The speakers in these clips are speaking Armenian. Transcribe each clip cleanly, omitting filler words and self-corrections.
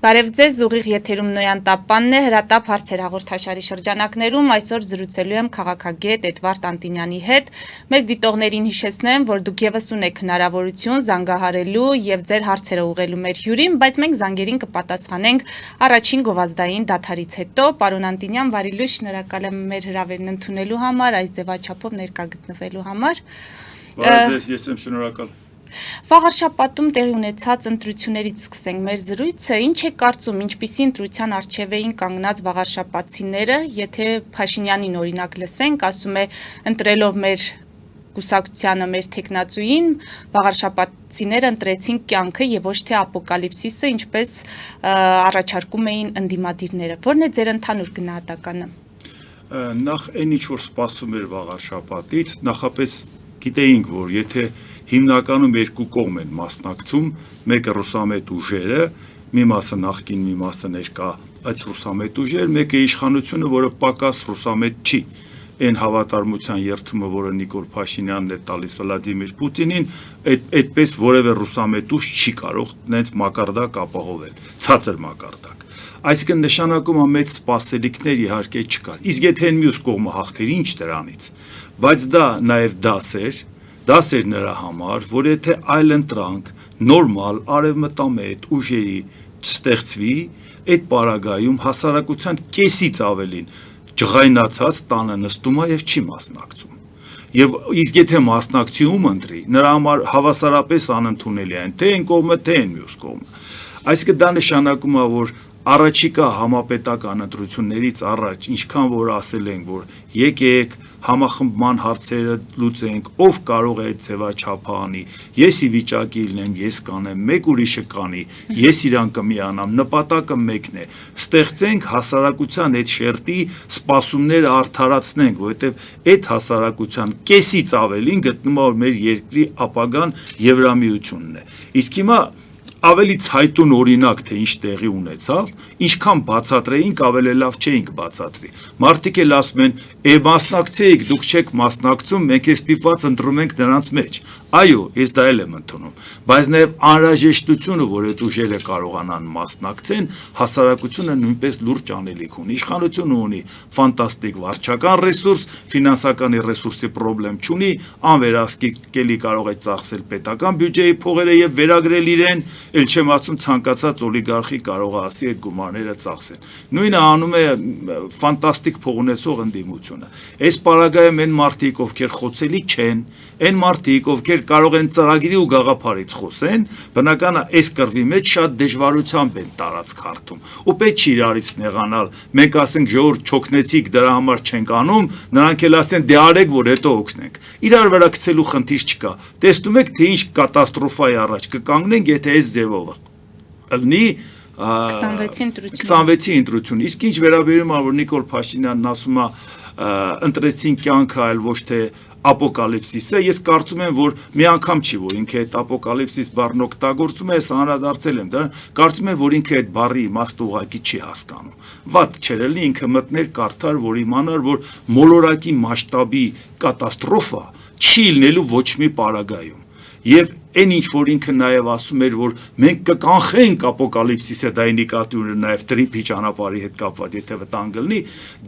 Բարև ձեզ, ուղիղ եթերում Նոյան Տապանն է, հրատապ հարցեր հաղորդաշարի շրջանակներում այսօր զրուցելու եմ քաղաքագետ Էդվարդ Անտինյանի հետ։ Մեզ դիտողներին հիշեցնեմ, որ դուք ևս ունեք հնարավորություն զանգահարելու եւ ձեր հարցերը ուղղելու մեր հյուրին, բայց մենք զանգերին կպատասխանենք առաջին գովազդային դադարից հետո։ Պարոն Անտինյան, բարի լույս, շնորհակալ եմ մեր հրավերն ընդունելու համար, այս ձևաչափով ներկա գտնվելու համար։ Բարև ձեզ, ես եմ շնորհակալ։ Վաղ շաբաթում տեղի ունեցած ընտրություններից սկսենք մեր զրույցը, ինչ է կարծում, ինչպիսի ընտրության առջև էին կանգնած վաղարշաբաթցիները, եթե Փաշինյանին օրինակ լսենք, ասում է ընտրելով մեր կուսակցությանը, մեր թեկնածուին, վաղարշաբաթցիները ընտրեցին կյանքը եւ ոչ թե ապոկալիպսիսը, ինչպես առաջարկում էին ընդդիմադիրները։ Որն է ձեր ընդհանուր գնահատականը։ Նախ այն ինչ որ սպասում էր վաղարշաբաթից, նախապես գիտեինք, որ եթե հիմնականում երկու կողմ են մասնակցում, մեկը ռուսամետ ուժերը, մի մասը նախկին, մի մասը ներկա այս ռուսամետ ուժեր, մեկը իշխանությունը, որը պակաս ռուսամետ չի, այն հավատարմության երթումը, որը Նիկոլ Փաշինյանն է տալիս Վլադիմիր Պուտինին, այդպես որևէ ռուսամետ ուժ չի կարող նենց մակարդակ ապահովել, ցածր մակարդակ։ Այսինքն նշանակում է մեծ սպասելիքներ իհարկե չկար։ Իսկ եթե այն մյուս կողմը հաղթեր, ինչ դրանից, բայց դա նաև դաս էր նրա համար, որ եթե այլ ընտրանք, նորմալ, արևմտամետ ուժերի չստեղծվի, այդ պարագայում հասարակության կեսից ավելին ջղայնացած տանը նստում է եւ չի մասնակցում։ Եվ իսկ եթե մասնակցի ում ընտրի, նրա համար հավասարապես անընդունելի է թե այն կողմը, թե այն մյուս կողմը։ Այսինքն դա նշանակում է, որ առաջիկա համապետական ընտրություններից առաջ, ինչքան որ ասել ենք, որ եկեք համախմբման հարցերը լուծենք, ով կարող է այդ ձևաչափը անի, ես ի վիճակի լինեմ, ես կանեմ, մեկ ուրիշը կանի, ես իրան կմիանամ, նպատակը մեկն է, ստեղծենք հասարակության այդ շերտի սպասումները արդարացնենք, որովհետև այդ հասարակության կեսից ավելին գտնում է, որ մեր երկրի ապագան Եվրամիությունն է։ Իսկ հիմա ավելի ցայտուն օրինակ թե ինչ տեղի ունեցավ, ինչքան բացատրեինք, ավելի լավ չէինք բացատրի։ Մարդիկ էլ ասում են, մասնակցեիք, դուք չեք մասնակցում, մենք է ստիպված ընտրում ենք նրանց մեջ։ Այո, ես դա էլ եմ ընդունում, բայց նաև անհրաժեշտությունը, որ այդ ուժերը կարողանան մասնակցեն, հասարակությունը նույնպես լուրջ անելիք ունի։ Իշխանությունը ունի ֆանտաստիկ վարչական ռեսուրս, ֆինանսական ռեսուրսի խնդրեմ չունի, անվերահսկելի կարող է ծախսել պետական բյուջեի փողերը եւ վերագրել իրեն, էլ չեմ ասում ցանկացած օլիգարխի կարող է ասի այդ գումարները ծախսեն։ Նույնը անում է ֆանտաստիկ փող ունեցող ընդդիմությունը։ Այս պարագայում այն մարդիկ, ովքեր խոցելի չեն, այն մարդիկ, ովքեր կարող են ծրագրի ու գաղափարից խոսեն, բնական է այս կռվի մեջ շատ դժվարությամբ են տարածք հարթում։ Ու պետք չի իրարից նեղանալ։ Մենք ասենք ժողովուրդ չօգնեցիք, դրա համար չենք անում, նրանք էլ ասեն դե արեք, որ հետո օգնենք։ Իրար վրա գցելու խնդիր չկա։ Տեսնում եք, թե ինչ կատաստրոֆայի առաջ կկանգնենք, եթե այս ձևով լինի 26-ի ընտրություն։ Իսկ ինչ վերաբերում է, որ Նիկոլ Փաշինյանն ասում է ընտրեցին կյանքը, այլ ոչ թե ապոկալիպսիսը, ես կարծում եմ, որ մի անգամ չի, որ ինքը այդ ապոկալիպսիս բառն օգտագործում է, ես անդրադարձել եմ դրան, կարծում եմ, որ ինքը այդ բառի իմաստը ուղղակի չի հասկանում։ Վատ չէր լինի ինքը մտներ կարդար, որ իմանար, որ մոլորակի մասշտաբի կատաստրոֆա չի լինելու ոչ մի պարագայում։ Եվ այն ինչ որ ինքը նաև ասում էր, որ մենք կկանխենք ապոկալիպսիսը, դա նկատի ունի նաև տրիպի ճանապարհի հետ կապված, եթե վտանգ լինի,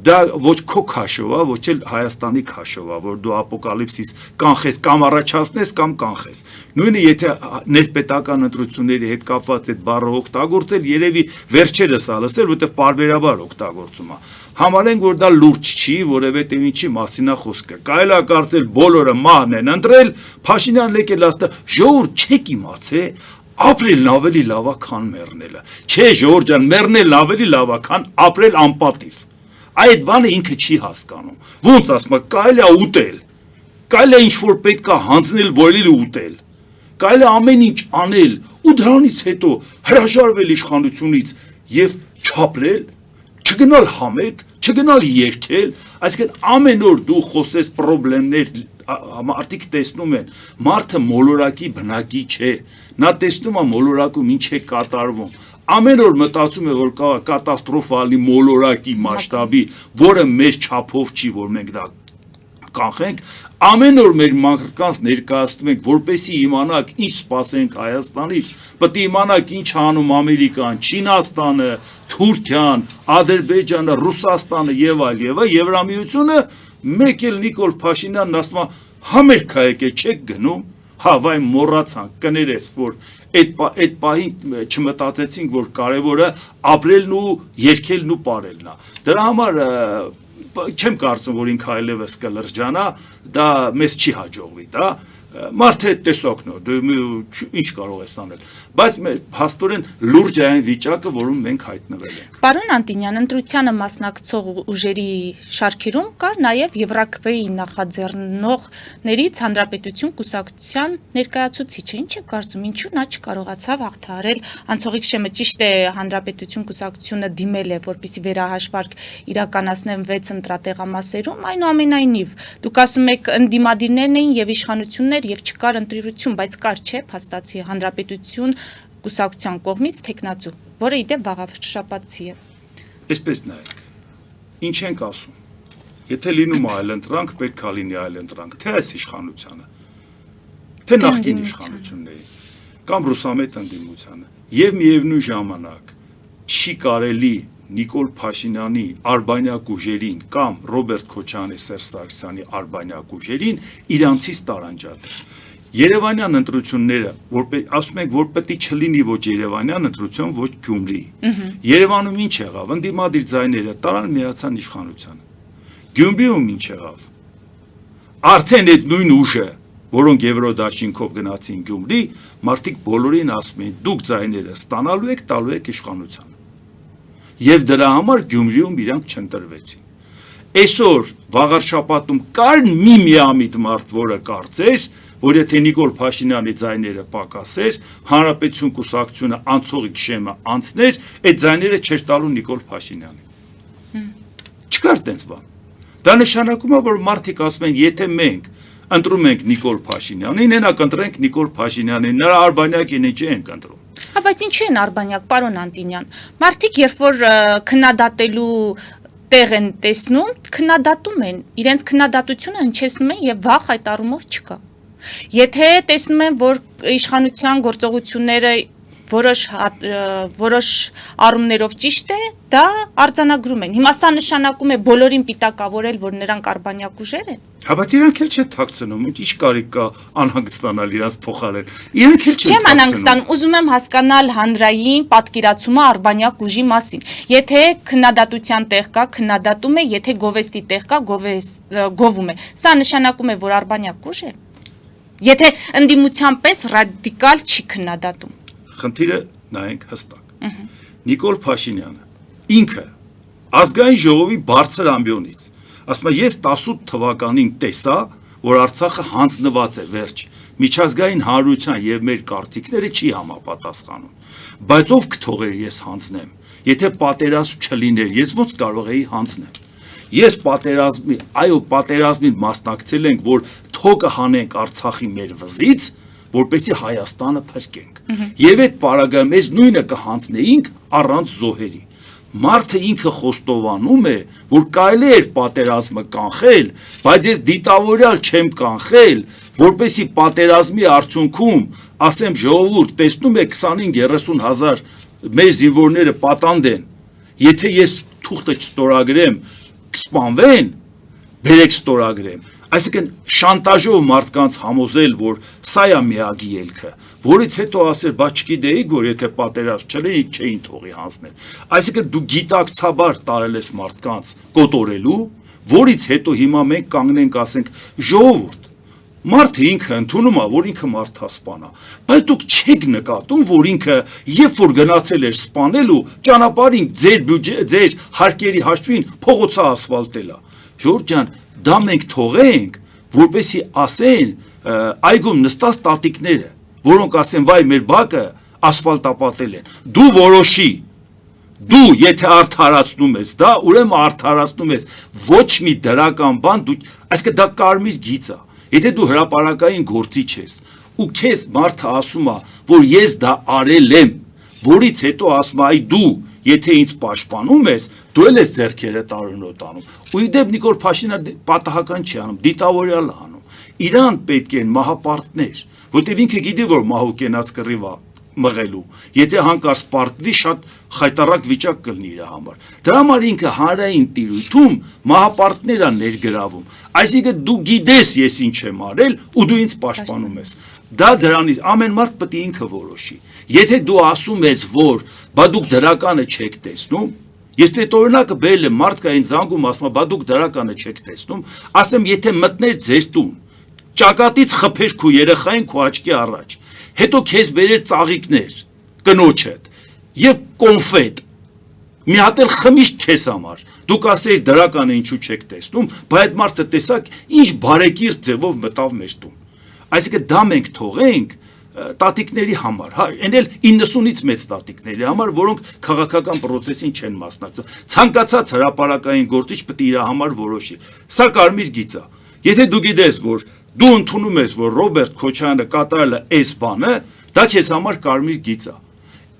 դա ոչ քո քաշով է, ոչ էլ Հայաստանի քաշով է, որ դու ապոկալիպսիս կանխես կամ առաջացնես կամ կանխես։ Նույնը եթե ներպետական ընտրությունների հետ կապված այդ բառը օգտագործել, երևի վերջերս ա լսել, որտեղ պարբերաբար օգտագործում է։ Համարենք, որ դա լուրջ չի, որովհետև ինչի մասին է խոսքը։ Կարելի է կարծել բոլորը մահն են ընտրել, Փաշինյանն եկել ասել ժողովուրդ չեք իմացել, ապրելն ավելի լավ է, քան մեռնելը։ Չէ, ժողովուրդ ջան, մեռնելն ավելի լավ է, քան ապրել անպատիվ։ Այդ բանը ինքը չի հասկանում։ Ոնց ասում է, կարելի է ուտել, կարելի է ինչ-որ պետք է հանձնել, որել ուտել, կարելի է ամեն ինչ անել, ու դրանից հետո հրաժարվել իշխանությունից եւ չապրել, չգնալ համերգ, չգնալ երգել, այսինքն ամեն օր դու խոսես խնդիրներ, մարդիկ տեսնում են, մարդը մոլորակի բնակի չէ, նա տեսնում է մոլորակում ինչ է կատարվում, ամեն օր մտածում է, որ կատաստրոֆալի մոլորակի մասշտաբի, որը մեր չափով չի, որ մենք դա կանխենք, ամեն օր մեր մարդկանց ներկայացնում ենք, որպեսզի իմանաք ինչ սպասենք Հայաստանից, պետք է իմանաք ինչ անում Ամերիկան, Չինաստանը, Թուրքիան, Ադրբեջանը, Ռուսաստանը եւ այլ, Եվրամիությունը, մեկ էլ Նիկոլ Փաշինյանն ասում է, համերգ եկեք, չեք գնում, հա վայ մոռացանք, կներես, որ այդ պահին չմտածեցինք, որ կարևորը ապրելն ու երգելն ու պարելն է։ Դրա համար չեմ կարծում, որ ինքը այլևս կլրջանա, դա մեզ չի հաջողվի, դա մարդը այդ տեսակն է, ինչ կարող ես անել, բայց հաստորեն լուրջ է այն վիճակը, որում մենք հայտնվել ենք։ Պարոն Անտինյան, ընտրությանը մասնակցող ուժերի շարքերում կար նաև Եվրաքվեի նախաձեռնողներից Հանրապետություն կուսակցության ներկայացուցիչը, ինչ է կարծում, ինչու նա չկարողացավ հաղթահարել անցողիկ շեմը, ճիշտ է Հանրապետություն կուսակցությունը դիմել է, որպեսզի վերահաշվարկ իրականացնեն 6 ընտրատեղամասերում, այնուամենայնիվ, դուք ասում եք ընդդիմադիրներն էին եւ իշխանություններ եւ չկար ընտրություն, բայց կար չէ փաստացի Հանրապետություն կուսակցության կողմից տեխնացու, որը իդեպ վաղաշաբաթցի է։ Այսպես նայեք, ինչ ենք ասում։ Եթե լինում է այլընտրանք, պետք է լինի այլընտրանք, թե այս իշխանությանը, թե նախկին իշխանությունների, կամ ռուսամետ ընդդիմությանը, եւ միևնույն ժամանակ չի կարելի Նիկոլ Փաշինյանի արբանյակ ուժերին կամ Ռոբերտ Քոչարյանի, Սերժ Սարգսյանի արբանյակ ուժերին իրանցից տարանջատել։ Երևանյան ընտրությունները, ասում ենք, որ պետք է չլինի ոչ Երևանյան ընտրություն, ոչ Գյումրի։ Երևանում ինչ եղավ, ընդդիմադիր ձայները տարան միացան իշխանությանը։ Գյումրիում ինչ եղավ։ Արդեն այդ նույն ուժը, որոնք Եվրոդաշինքով գնացին Գյումրի, մարդիկ բոլորին ասում են, դուք ձայները ստանալու եք, տալու եք իշխանությանը։ Եվ դրա համար Գյումրիում իրանք չընտրվեցին։ Այսօր վաղարշապատում կար մի միամիտ մարդ, որը կարծեր, որ եթե Նիկոլ Փաշինյանի ձայները պակասեր, Հանրապետություն կուսակցությունը անցողիկ շեմը անցներ, այդ ձայները չէր տալու Նիկոլ Փաշինյանին։ Չկար տենց բան։ Դա նշանակում է, որ մարդիկ ասում են, եթե մենք ընտրում ենք Նիկոլ Փաշինյանին, հենա կընտրենք Նիկոլ Փաշինյանին, նրա արբանյակին չենք ընտրում։ Բայց ինչու են արբանյակ, պարոն Անտինյան։ Մարդիկ, երբ որ քննադատելու տեղ են տեսնում, քննադատում են, իրենց քննադատությունը հնչեցնում են եւ վախ այդ առումով չկա։ Եթե տեսնում են, որ իշխանության գործողությունները որոշ առումներով ճիշտ է, դա արձանագրում են։ Հիմա սա նշանակում է բոլորին պիտակավորել, որ նրանք արբանյակ ուժեր են։ Հա, բայց իրանք էլ չեն թաքցնում, ինչ կարիք կա անհանգստանալ իրաց փոխարեն։ Իրանք էլ չեն Չեմ անհանգստանում, ուզում եմ հասկանալ հանրային պատկերացումը արբանյակ ուժի մասին։ Եթե քննադատության տեղ կա, քննադատում է, եթե գովեստի տեղ կա, գովում է։ Սա նշանակում է, որ արբանյակ ուժ է։ Եթե ընդդիմության պես ռադիկալ չի քննադատում։ Խնդիրը նայենք հստակ։ Նիկոլ Փաշինյանը ինքը ազգային ժողովի բարձր ամբիոնից ասում է, ես 18 թվականին տեսա, որ Արցախը հանձնված է, վերջ, միջազգային հանրության եւ մեր կարծիքները չի համապատասխանում, բայց ով կթողեր ես հանձնեմ, եթե պատերազմ չլիներ, ես ոնց կարող էի հանձնել։ Ես պատերազմին մասնակցել ենք, որ թոկը հանենք Արցախի մեր վզից, որպեսզի Հայաստանը փրկենք։ Եվ այդ պարագայում այս նույնը կհանձնեինք առանց զոհերի։ Մարդը ինքը խոստովանում է, որ կարելի էր պատերազմը կանխել, բայց ես դիտավորյալ չեմ կանխել, որպեսզի պատերազմի արդյունքում, ասեմ ժողովուրդ, տեսնում եք 25-30 հազար մեր զինվորները պատանդ են, եթե ես թուղթը չստորագրեմ, կսպանվեն, բերեք ստորագրեմ։ Այսինքն շանտաժով մարդկանց համոզել, որ սա է միագի ելքը, որից հետո ասել, բա չգիտեիք, որ եթե պատերազմ չլինի, չէին թողի հանձնել։ Այսինքն դու գիտակցաբար տարել ես մարդկանց կոտորելու, որից հետո հիմա մենք կանգնենք, ասենք, ժողովուրդ, մարդը ինքը ընդունում է, որ ինքը մարդասպան է, բայց դուք չեք նկատում, որ ինքը երբ որ գնացել էր սպանելու, ճանապարհին ձեր հարկերի հաշվին փողոցը ասֆալտել է։ Ժողովուրդ ջան, դա մենք թողենք, որպեսզի ասեն այգում նստած տատիկները, որոնք ասեն, վայ մեր բակը ասֆալտապատել են, դու որոշի, դու եթե արդարացնում ես դա, ուրեմն արդարացնում ես ոչ մի դրական բան, այսինքն դա կարմիր գիծ է, եթե դու հրապարակային գործիչ ես, ու քեզ մարդը ասում է, որ ես դա արել եմ, որից հետո ասում է, այ դու, եթե ինձ պաշտպանում ես, դու էլ ես ձեռքերը տարօրինոտ անում։ Ու իդեպ Նիկոլ Փաշինյանը պատահական չի անում, դիտավորյալ է անում։ Իրան պետք են մահապարտներ, որտեղ ինքը գիտի, որ մահու կենաց կռիվ է մղելու, եթե հանկարծ պարտվի շատ խայտարակ վիճակ կլինի իր համար։ Դրա համար ինքը հանրային տիրույթում մահապարտներ է ներգրավում։ Այսինքն դու գիտես ես ինչ եմ արել ու դու ինձ պաշտպանում ես։ Դա դրանից ամեն մարդ պետք է ինքը որոշի։ Եթե դու ասում ես, որ բա դուք դրականը չեք տեսնում, ես դե օրինակը բերել եմ, մարդ կա ինձ զանգում ասում, բա դուք դրականը չեք տեսնում, ասեմ, եթե մտներ ձեր տուն, ճակատից խփեր քո երեխային քո աչքի առաջ, հետո քեզ բերեր ծաղիկներ, կնոջդ եւ կոնֆետ, մի հատ էլ խմիչք քեզ համար, դուք ասեիր դրականը ինչու չեք տեսնում, բայց այդ մարդը տեսակ ինչ բարեկիր ձևով մտավ մեր տուն։ Այսինքն դա մենք թողենք տատիկների համար, հա, այն էլ 90-ից մեծ տատիկների համար, որոնք քաղաքական process-ին չեն մասնակցում։ Ցանկացած հրապարակային գործիչ պետք է իր համար որոշի։ Սա կարմիր գիծ է։ Եթե դու գիտես, որ դու ընդունում ես, որ Ռոբերտ Քոչարյանը կատարել է այս բանը, դա քեզ համար կարմիր գիծ է։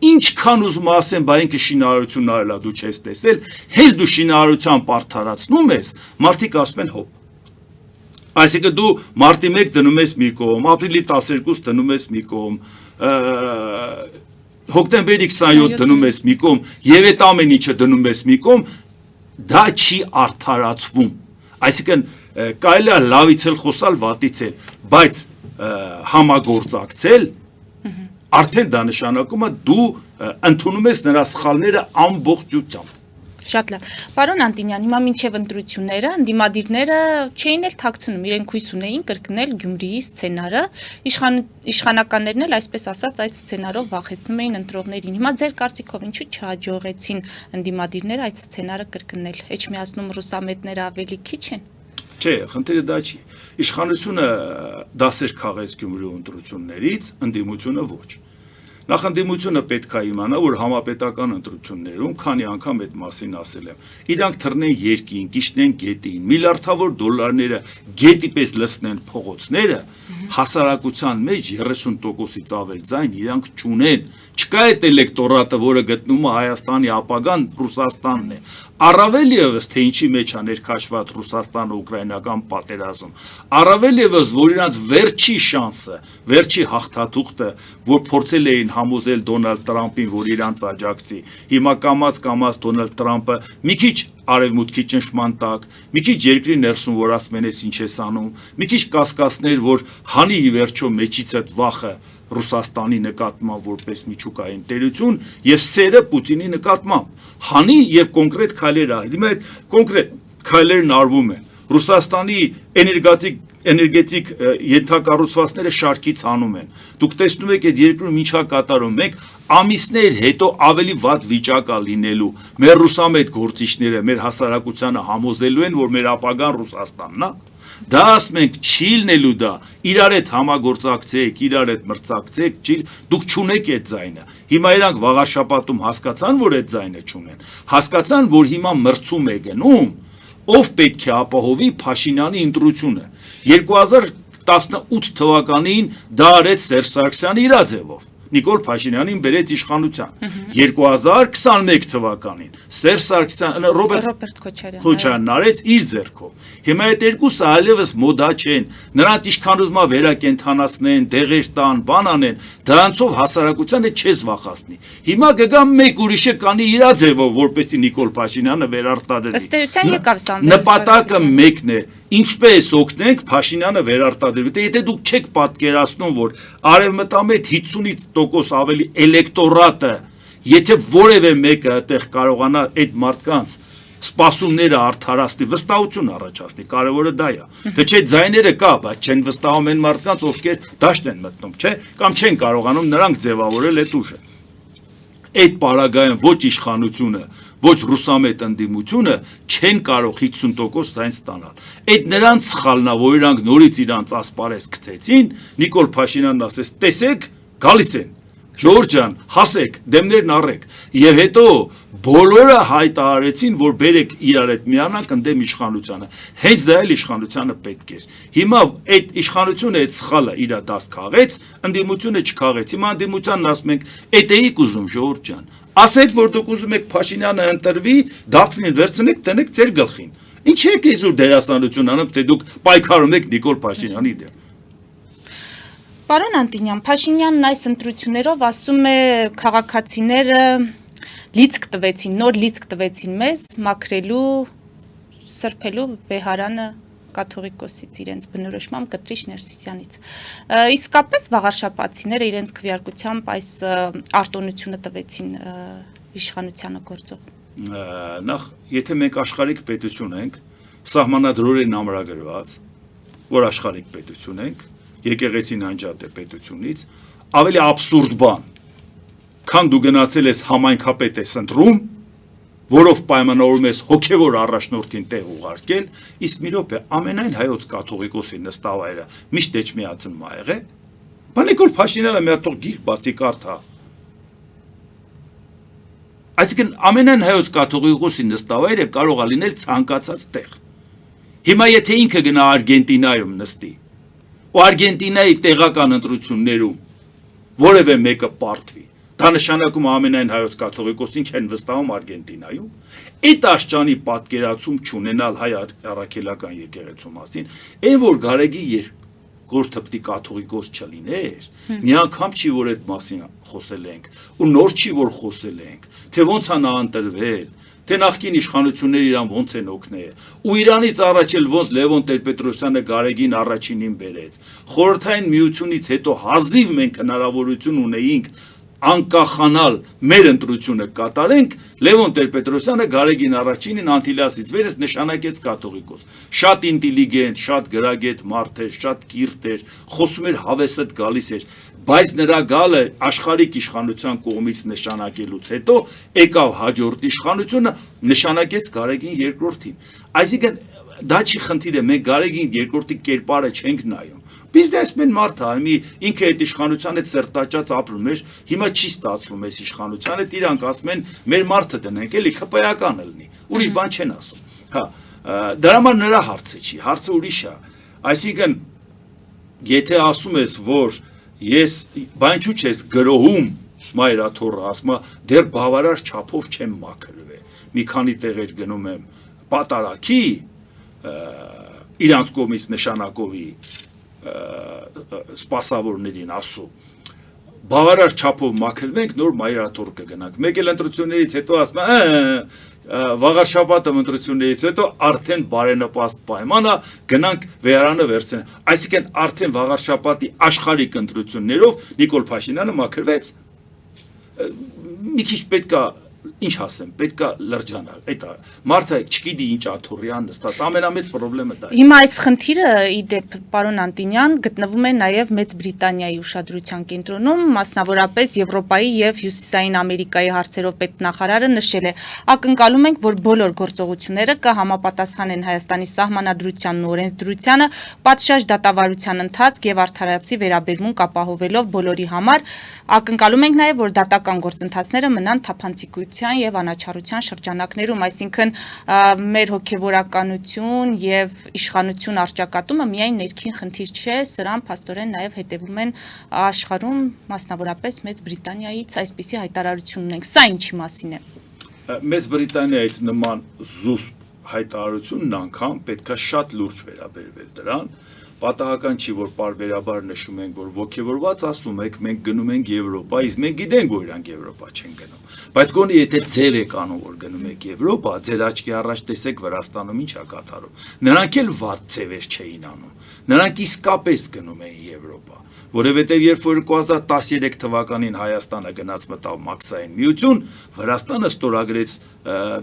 Ինչքան ուզում ասեմ, բա ինքը շինարարություն արել է, դու չես տեսել, հենց դու շինարարությամբ արդարացնում ես, մարդիկ ասում են հոп։ Այսինքն դու մարտի 1 դնում ես մի կողմ, ապրիլի 12 դնում ես մի կողմ, հոկտեմբերի 27 դնում ես մի կողմ, եւ այդ ամեն ինչը դնում ես մի կողմ, դա չի արդարացվում։ Այսինքն կարելի է լավից էլ խոսալ, վատից էլ, բայց համագործակցել արդեն դա նշանակում է դու ընդունում ես նրա սխալները ամբողջությամբ։ Շատ լավ։ Պարոն Անտինյան, հիմա մինչև ընտրությունները ընդդիմադիրները չէին էլ թաքցնում, իրենք հույս ունեին կրկնել Գյումրիի սցենարը, իշխանականներն էլ այսպես ասած այդ սցենարով վախեցնում էին ընտրողներին։ Հիմա ձեր կարծիքով ինչու չհաջողեցին ընդդիմադիրները այդ սցենարը կրկնել։ Էջմիածնում ռուսամետները ավելի քիչ են։ Չէ, խնդիրը դա չի։ Իշխանությունը դասեր քաղեց Գյումրիու ընտրություններից, ընդդիմությունը ոչ։ Նախնդիմությունը պետք է իմանա, որ համապետական ընտրություններում քանի անգամ այդ մասին ասել եմ։ Իրանք թռնեն երկին, գիշնեն գետին, միլիարդավոր դոլարները գետի պես լցնեն փողոցները, հասարակության մեջ 30%-ից ավել ձայն իրանք չունեն։ Չկա այդ էլեկտորատը, որը գտնում է Հայաստանի ապագան Ռուսաստանն է։ Առավել ևս թե ինչի մեջ է ներքաշված Ռուսաստան-ուկրաինական պատերազմ։ Առավել ևս, որ իրանք վերջի շանսը, վերջի հաղթաթուղթը, որ փորձել էին համոզել Դոնալդ Տրամփին, որ իրանց աջակցի։ Հիմա կամած Դոնալդ Տրամփը մի քիչ արևմուտքի ճնշման տակ, մի քիչ երկրի ներսում, որ ասում են, ինչ ես անում, մի քիչ կասկածներ, որ հանի ի վերջո մեջից այդ վախը Ռուսաստանի նկատմամբ որպես միջուկային տերություն եւ սերը Պուտինի նկատմամբ։ Հանի եւ կոնկրետ քայլեր ա։ Հիմա այդ կոնկրետ քայլերն արվում են։ Ռուսաստանի էներգետիկ ենթակառուցվածքները շարքից հանում են։ Դուք տեսնում եք այդ երկրում ինչա կատարում, մենք ամիսներ հետո ավելի վատ վիճակ է լինելու։ Մեր ռուսամետ գործիչները մեր հասարակությանը համոզելու են, որ մեր ապագան Ռուսաստանն է։ Դա ասում ենք չի լինելու դա, իրար հետ համագործակցեք, իրար հետ մրցակցեք, դուք չունեք այդ ձայնը։ Հիմա իրանք վաղաշաբաթում հասկացան, որ այդ ձայնը չունեն։ Հասկացան, որ հիմա մրցում է գնում, ով պետք է ապահովի Փաշինյանի ընտրությունը։ 2018 թվականին դա արեց Սերժ Սարգսյանը իր ձևով։ Նիկոլ Փաշինյանին բերեց իշխանության։ 2021 թվականին Սերժ Սարգսյանը Ռոբերտ Քոչարյանն արեց իր ձեռքով։ Հիմա այդ երկուսը այլևս մոդա չեն։ Նրանց ինչքան ուզում է վերակենդանացնեն, դեղեր տան, բան անեն, դրանցով հասարակությանը չես վախացնի։ Հիմա կգա մեկ ուրիշը կանի իր ձևով, որպեսզի Նիկոլ Փաշինյանը վերարտադրվի։ Ըստ էության եկավ Սամվել։ Նպատակը մեկն է, ինչպես օգնենք Փաշինյանը վերարտադրվի։ Եթե դուք չեք պատկերացնում, որ արևմտամետ 50% ավելի էլեկտորատը, եթե որևէ մեկը այդտեղ կարողանա այդ մարդկանց սպասումները արդարացնի, վստահություն առաջացնի, կարևորը դա է։ Թե չէ ձայները կա, բայց չեն վստահում են մարդկանց, ովքեր դաշտ են մտնում, չէ, կամ չեն կարողանում նրանք ձևավորել այդ ուժը։ Այդ պարագայում ոչ իշխանությունը, ոչ ռուսամետ ընդդիմությունը չեն կարող 50% ձայն ստանալ։ Այդ նրանց սխալն է, որ իրանք նորից իրանց ասպարեզ գցեցին, Նիկոլ Փաշինյանն ասեց, տեսեք, գալիս են։ Ժողովուրդ ջան, հասեք, դեմներն առեք։ Եվ հետո բոլորը հայտարարեցին, որ բերեք իրար հետ միանանք ընդդեմ իշխանությանը։ Հենց դա էլ իշխանությանը պետք էր։ Հիմա այդ իշխանությունը այդ սխալը իր դաս քաղեց, ընդդիմությունը չքաղեց։ Հիմա ընդդիմությանն ասում ենք, «Էդ էիք ուզում, ժողովուրդ ջան»։ ասեք, որ դուք ուզում եք Փաշինյանը ընտրվի, Դափնին վերցնեք, տնեք ձեր գլխին։ Ինչ եք իզուր դերասանություն անում, թե դուք պայքարում եք Նիկոլ Փաշինյանի դեմ։ Պարոն Անտինյան, Փաշինյանն այս ընտրություններով ասում է քաղաքացիները լիցք տվեցին, նոր լիցք տվեցին մեզ մաքրելու, սրբելու վեհարանը կաթողիկոսից իրենց բնորոշմամբ Կտրիչ Ներսիսյանից։ Իսկապես վաղարշապատցիները իրենց քվեարկությամբ այս արտոնությունը տվեցին իշխանությանը գործող։ Նախ, եթե մենք աշխարհիկ պետություն ենք, սահմանադրորեն ամրագրված, որ աշխարհիկ պետություն ենք, եկեղեցին անջատ է պետությունից, ավելի աբսուրդ բան, քան դու գնացել ես համայնքապետ ես ընտրում, որով պայմանավորում ես հոգևոր առաջնորդին տեղ ուղարկել, իսկ մի րոպե ամենայն հայոց կաթողիկոսի նստավայրը միշտ էջմիածնում ա եղել, բա Նիկոլ Փաշինյանը մի հատ գիրք բացի կարդա։ Այսինքն ամենայն հայոց կաթողիկոսի նստավայրը կարող է լինել ցանկացած տեղ։ Հիմա եթե ինքը գնա Արգենտինայում նստի, ու Արգենտինայի տեղական ընտրություններում որևէ մեկը պարտվի, դա նշանակում ամենայն հայոց կաթողիկոսին չեն վստահում Արգենտինայում, այդ աշճանի պատկերացում չունենալ հայ առաքելական եկեղեցու մասին, այն որ Գարեգի երկրորդի կաթողիկոս չլիներ, մի անգամ չի որ այդ մասին խոսել ենք, ու նոր չի որ խոսել ենք, թե ոնց է նա ընտրվել, թե նախկին իշխանությունները իրան ոնց են օգնել, ու Իրանից առաջ էլ ոնց Լևոն Տեր-Պետրոսյանը Գարեգին առաջինին բերեց, խորհրդային միությունից հետո հազիվ մենք հնարավորություն ունեինք անկախանալ մեր ընտրությունը կատարենք, Լևոն Տեր-Պետրոսյանը Գարեգին առաջինին Անտիլիասից վերս նշանակեց կաթողիկոս, շատ ինտելիգենտ, շատ գրագետ մարդ էր, շատ կիրթ էր, խոսում էր հավեսդ գալիս էր, բայց նրա գալը աշխարհիկ իշխանության կողմից նշանակելուց հետո եկավ հաջորդ իշխանությունը նշանակեց Գարեգին երկրորդին, այսինքն դա չի խնդիրը, մենք Գարեգին երկրորդի կերպարը չենք նայում, բիզնեսմեն մարդ է, ինքը այդ իշխանության հետ սերտաճած ապրում էր, հիմա չի ստացվում այս իշխանության հետ, իրանք ասում են մեր մարդը դնենք, էլի քպայական լինի, ուրիշ բան չեն ասում, հա, դրա համար նրա հարցը չի, հարցը ուրիշ է, այսինքն եթե ասում ես, որ ես բանջու չես գրոհում, մայրաթոռը ասում է, դեռ բավարար չափով չեմ մաքրվել, մի քանի տեղեր գնում եմ պատարակի, իրանց կողմից նշանակովի սպասավորներին ասում, բավարար չափով մաքրվենք, նոր մայրաթոռ կգնանք, մեկ էլ ընտրություններից հետո ասում է, վաղարշաբաթը ընտրություններից հետո արդեն բարենպաստ պայման է, գնանք վեհարանը վերցնենք, այսինքն արդեն վաղարշաբաթի աշխարհիկ ընտրություններով Նիկոլ Փաշինյանը մաքրվեց, մի քիչ պետք է ինչ ասեմ, պետք է լրջանալ, այդ է, մարդը չգիտի ինչ աթոռյան նստած, ամենամեծ պրոբլեմը դա է։ Հիմա այս խնդիրը ի դեպ պարոն Անտինյան գտնվում է նաև Մեծ Բրիտանիայի ուշադրության կենտրոնում, մասնավորապես Եվրոպայի եւ Հյուսիսային Ամերիկայի հարցերով պետնախարարը նշել է. ակնկալում ենք, որ բոլոր գործողությունները կհամապատասխանեն Հայաստանի սահմանադրությանն ու օրենսդրությանը, պատշաճ դատավարության ընթացք եւ արդարացի վերաբերմունք ապահովելով բոլորի համար, ակնկալում ենք նաև, որ դատական գործընթացները մնան թափանցիկության եւ անաչառության շրջանակներում, այսինքն մեր հոգեվորականություն եւ իշխանություն արճակատումը միայն ներքին խնդիր չէ, սրան փաստորեն նաև հետևում են աշխարհում, մասնավորապես Մեծ Բրիտանիայից այսպիսի հայտարարություն ունենք, սա ինչի մասին է։ Մեծ Բրիտանիայից նման զուսպ հայտարարությունն անգամ պետք է շատ լուրջ վերաբերվել դրան, պատահական չի, որ պարբերաբար նշում ենք, որ ոգևորված ասում եք, մենք գնում ենք Եվրոպա, իսկ մենք գիտենք, որ իրանք Եվրոպա չեն գնում, բայց գոնե եթե ձև եք անում, որ գնում եք Եվրոպա, ձեր աչքի առաջ տեսեք Վրաստանում ինչ է կատարում, նրանք էլ վատ ձևեր չէին անում, նրանք իսկապես գնում էին Եվրոպա, որովհետև երբ որ 2013 թվականին Հայաստանը գնաց մտավ Մաքսային միություն, Վրաստանը ստորագրեց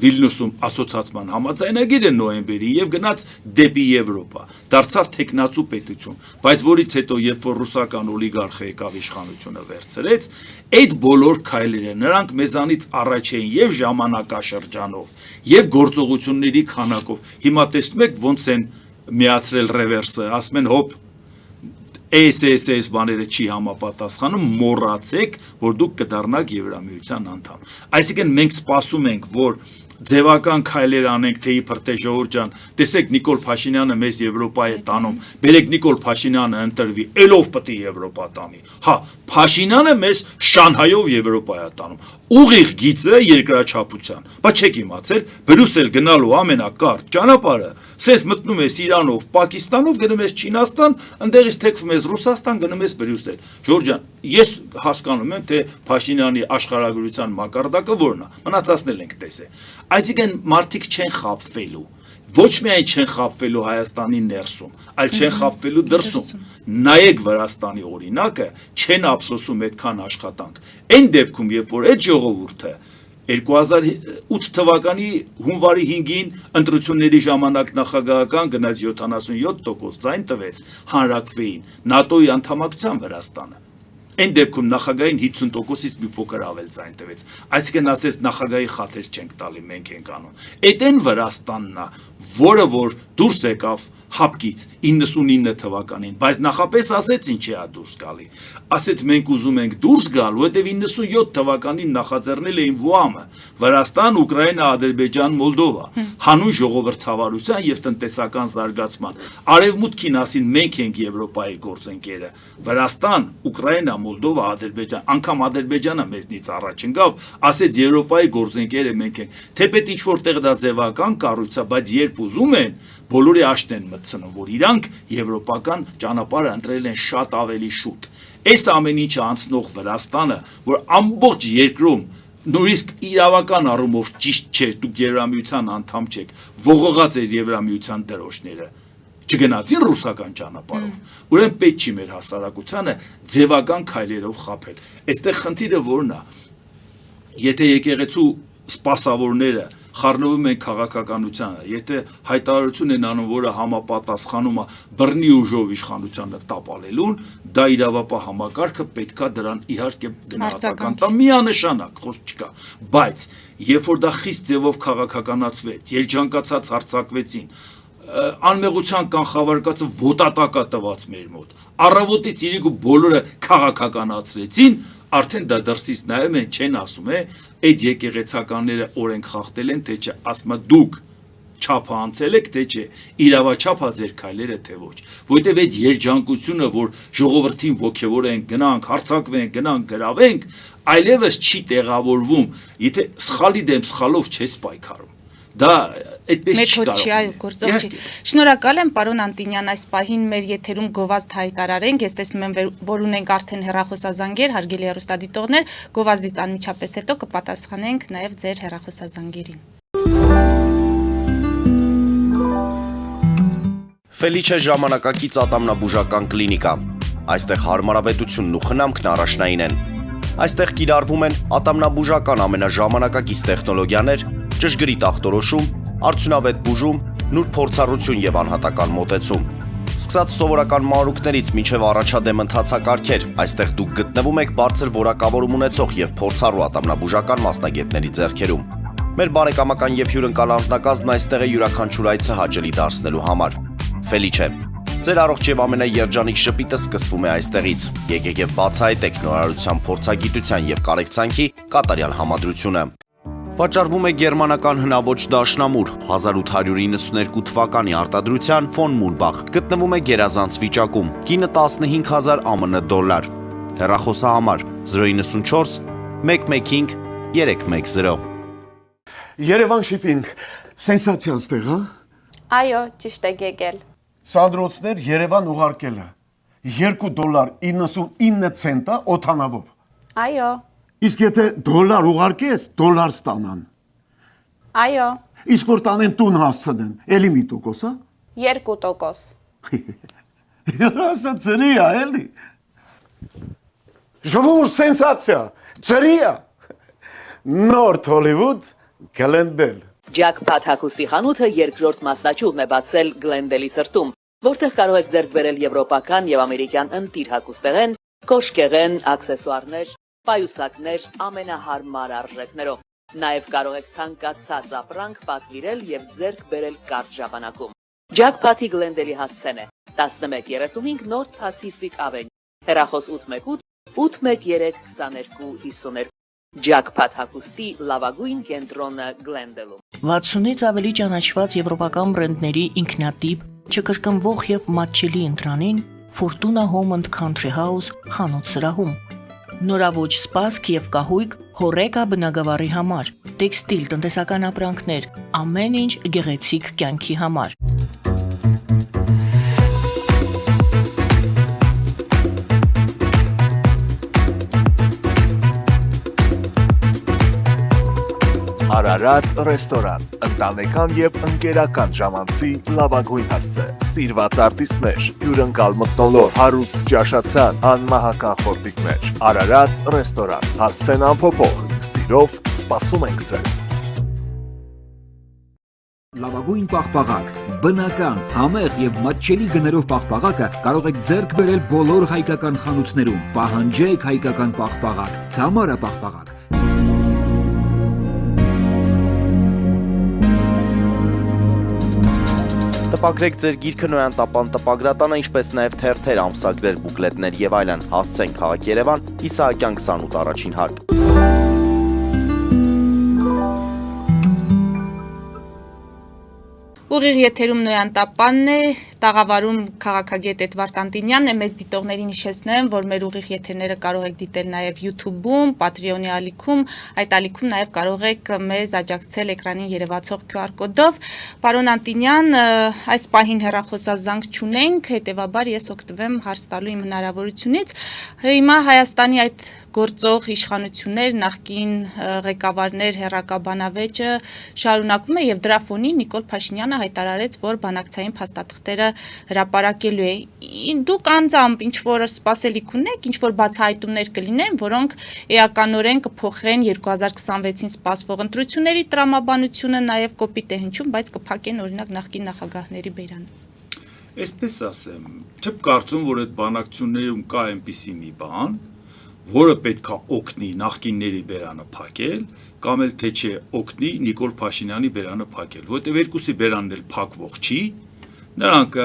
Վիլնյուսում ասոցիացման համաձայնագիրը նոյեմբերին եւ գնաց դեպի Եվրոպա, դարձավ թեկնածու պետություն, բայց որից հետո երբ որ ռուսական օլիգարխը եկավ իշխանությունը վերցրեց, այդ բոլոր քայլերը նրանք մեզանից առաջ էին եւ ժամանակաշրջանով, եւ գործողությունների քանակով, հիմա տեսնում եք ոնց են միացրել ռևերսը, ասում են հոպ SSS բաները չի համապատասխանում, մոռացեք, որ դուք կդառնաք Եվրամիության անդամ։ Այսինքն մենք սպասում ենք, որ ձևական քայլեր անենք, թե իբր թե ժողովուրդ ջան, տեսեք Նիկոլ Փաշինյանը մեզ Եվրոպա է տանում, բերեք Նիկոլ Փաշինյանը ընտրվի, ելով պետք է Եվրոպա տանի։ Հա, Փաշինյանը մեզ Շանհայով Եվրոպա է տանում։ Ուղիղ գիծը երկրաչափության։ Բայց չեք իմացել, Բրյուսել գնալու ամենակարճ ճանապարհը, սենց մտնում ես Իրանով, Պակիստանով, գնում ես Չինաստան, ընդեղից թեքվում ես Ռուսաստան, գնում ես Բրյուսել։ Ժողովուրդ ջան, ես հասկանում եմ, թե Փաշինյանի աշխարհագրության մակարդակը որն է։ Մնացածն ենք տեսել։ Այսինքն մարդիկ չեն խաբվելու։ Ոչ միայն չեն խաբվելու Հայաստանի ներսում, այլ չեն խաբվելու դրսում։ Նայեք Վրաստանի օրինակը, չեն ափսոսում այդքան աշխատանք։ Այն դեպքում, երբ որ այդ ժողովուրդը 2008 թվականի հունվարի 5-ին ընտրությունների ժամանակ նախագահական գնաց 77% ձայն տվեց, հանրակրվեին ՆԱՏՕ-ի անդամակցության Վրաստանը։ Այն դեպքում նախագահին 50%-ից մի փոքր ավել ձայն տվեց։ Այսինքն ասես նախագահի խաթեր չենք տալի, մենք ենք անում։ Այդ այն Վրաստանն է, որը որ դուրս եկավ հապկից 99 թվականին, բայց նախապես ասեց ինչի է դուրս գալի։ Ասեց մենք ուզում ենք դուրս գալ, որովհետև 97 թվականին նախաձեռնել էին ՎԱՄ-ը, Վրաստան, Ուկրաինա, Ադրբեջան, Մոլդովա, հանուն ժողովրդավարության եւ տնտեսական զարգացման։ Արևմուտքին ասին մենք ենք Եվրոպայի գործընկերը։ Վրաստան, Ուկրաինա, Մոլդովա, Ադրբեջան, անգամ Ադրբեջանը մեզնից առաջ ընկավ, ասեց Եվրոպայի գործընկերը մենք ենք։ Թեպետ ինչ որտեղ դա ձևական կառույց է, բայց երբ ուզում են, բոլորի աշտ են մտցնում, որ իրանք եվրոպական ճանապարհը ընտրել են շատ ավելի շուտ։ Այս ամեն ինչը անցնող Վրաստանը, որ ամբողջ երկրում նույնիսկ իրավական առումով ճիշտ չէ, դուք Եվրամիության անդամ չեք, ողողած էր Եվրամիության դրոշները, չգնացին ռուսական ճանապարհով։ Ուրեմն պետք չի մեր հասարակությանը ձևական քայլերով խաբել։ Այստեղ խնդիրը որն է։ Եթե եկեղեցու սպասավորները խառնվում են քաղաքականությանը, եթե հայտարարություն են անում, որը համապատասխանում է բռնի ուժով իշխանությանը տապալելուն, դա իրավապահ համակարգը պետքա դրան իհարկե գնահատական տա, միանշանակ, խոսք չկա, բայց երբ որ դա խիստ ձևով քաղաքականացվեց, երջանկացած հարձակվեցին, անմեղության կանխավարկածը ոտատակա տված մեր մոտ, առավոտից իրիկու բոլորը քաղաքականացրեցին, արդեն դա դրսից նայում են, չեն ասում է, այդ եկեղեցականները օրենք խախտել են, թե չէ, ասում է դուք չափը անցել եք, թե չէ, իրավաչափ է ձեր քայլերը, թե ոչ, որովհետև այդ երջանկությունը, որ ժողովրդին ոգևորենք, գնանք, հարձակվենք, գնանք, գրավենք, այլևս չի տեղավորվում, եթե սխալի դեմ սխալով չես պայքարում։ Դա այդպես չի կարող։ Մեթոդ չի, այո, գործող չի։ Շնորհակալ եմ, պարոն Անտինյան, այս պահին մեր եթերում գովազդ հայտարարենք, ես տեսնում եմ, որ ունենք արդեն հեռախոսազանգեր, հարգելի հեռուստադիտողներ, գովազդից անմիջապես հետո կպատասխանենք նաև ձեր հեռախոսազանգերին։ Ֆելիչե ժամանակակից ատամնաբուժական կլինիկա։ Այստեղ հարմարավետությունն ու խնամքն առաջնային են։ Այստեղ կիրառվում են ատամնաբուժական ամենաժամանակակից տեխնոլոգիաներ, ճշգրիտ ախտորոշում, արդյունավետ բուժում, նուրբ փորձառություն եւ անհատական մոտեցում։ Սկսած սովորական մանրուքներից մինչև առաջադեմ ընթացակարգեր, այստեղ դուք գտնվում եք բարձր որակավորում ունեցող եւ փորձառու ատամնաբուժական մասնագետների ձեռքերում։ Մեր բարեկամական եւ հյուրընկալ անձնակազմն այստեղ է յուրաքանչյուր այցը հաճելի դարձնելու համար։ Ֆելիչե, ձեր առողջ եւ ամենաերջանիկ շպիտը սկսվում է այստեղից։ Եկեք եւ բացահայտեք նորարարության փորձագիտության եւ կարեկցանքի կատարյալ համադրությունը։ Վաճառվում է գերմանական հնաոճ դաշնամուր 1892 թվականի արտադրության ֆոն Մուրբախ, գտնվում է գերազանց վիճակում, կինը 15000 ԱՄՆ դոլար։ Հեռախոսահամար 094 115 310։ Երևան շիփինգ, սենսացիա ստեղ, հա։ Այո, ճիշտ եք եկել։ Սանդրոցներ Երևան ուղարկելը $2.99 օթանավով։ Այո, Իսկ եթե դոլար ուղարկես, դոլար ստանան։ այո, Իսկ որ տանեն տուն հասցնեն, էլի մի տոկոս, հա։ 2%։ Երասա ծրի է, էլի։ Ժողովուրդ սենսացիա, ծրի է։ Նորթ Հոլիվուդ Գլենդել։ Ջաքփաթ հագուստի խանութը երկրորդ մասնաճյուղն է բացել Գլենդելի սրտում, որտեղ կարող եք ձեռք բերել եվրոպական եւ ամերիկյան ընտիր հագուստեղեն, կոշկեղեն, աքսեսուարներ, պայուսակներ ամենահարմար արժեքներով։ Նաեւ կարող եք ցանկացած ապրանք պատվիրել եւ ձեռք բերել կարճ ժամանակում։ Ջաքփաթի Գլենդելի հասցեն է 11:35 North Pacific Avenue, հեռախոս 818 813 2252, Jackpot հագուստի լավագույն կենտրոնը Glendale-ում։ 60-ից ավելի ճանաչված եվրոպական բրենդների ինքնատիպ, չկրկնվող եւ մատչելի ընտրանին Fortuna Home and Country House խանութ սրահում։ Նորաոճ սպասք եւ կահույք հորեկա բնագավառի համար, տեքստիլ տնտեսական ապրանքներ, ամեն ինչ գեղեցիկ կյանքի համար։ Արարատ ռեստորան, ընտանեկան եւ ընկերական ժամանցի լավագույն հասցե, սիրված արտիստներ, հյուրընկալ մթնոլորտ, հարուստ ճաշացան, անմահական խորտիկներ, Արարատ ռեստորան, հասցեն անփոփոխ, սիրով սպասում ենք ձեզ։ Լավագույն պաղպաղակ, բնական, համեղ եւ մատչելի գներով պաղպաղակը կարող եք ձեռք բերել բոլոր հայկական խանութներում։ Պահանջեք հայկական պաղպաղակ, Թամարա պաղպաղակ։ Տպագրեք ձեր գիրքը Նոյան տապան տպագրատանը, ինչպես նաև թերթեր, ամսագրեր, բուկլետներ եւ այլն։ Հասցեն քաղաք Երևան, Իսահակյան 28 առաջին հարկ։ Ուղիղ եթերում Նոյան տապանն է, տաղավարում քաղաքագետ Էդվարդ Անտինյանն է, մեզ դիտողներին հիշեցնեմ, որ մեր ուղիղ եթերները կարող եք դիտել նաև YouTube-ում, Patreon-ի ալիքում, այդ ալիքում նաև կարող եք մեզ աջակցել էկրանին երևացող QR կոդով։ Պարոն Անտինյան, այս պահին հեռախոսազանգ չունենք, հետևաբար ես օգտվեմ հարց տալու իմ հնարավորությունից։ Հիմա Հայաստանի այդ գործող իշխանություններ, նախկին ղեկավարներ, հեռակաբանավեճը շարունակվում է եւ դրա ֆոնին Նիկոլ Փաշինյանը հայտարարեց, որ բանակցային փաստաթղթերը հրապարակելու է։ Դուք անձամբ ինչ որ սպասելիք ունեք, ինչ որ բացահայտումներ կլինեն, որոնք էականորեն կփոխեն 2026-ին սպասվող ընտրությունների տրամաբանությունը, նաեւ կոպիտ է հնչում, բայց կփակեն օրինակ նախկին նախագահների բերանը։ Այսպես ասեմ, չեմ կարծում, որ այդ բանակցություններում կա այնպիսի մի բան, որը պետքա օգնի նախկինների բերանը փակել, կամ էլ թե չէ օգնի Նիկոլ Փաշինյանի բերանը փակել, որտեղ երկուսի բերանն էլ փակվող չի, նրանք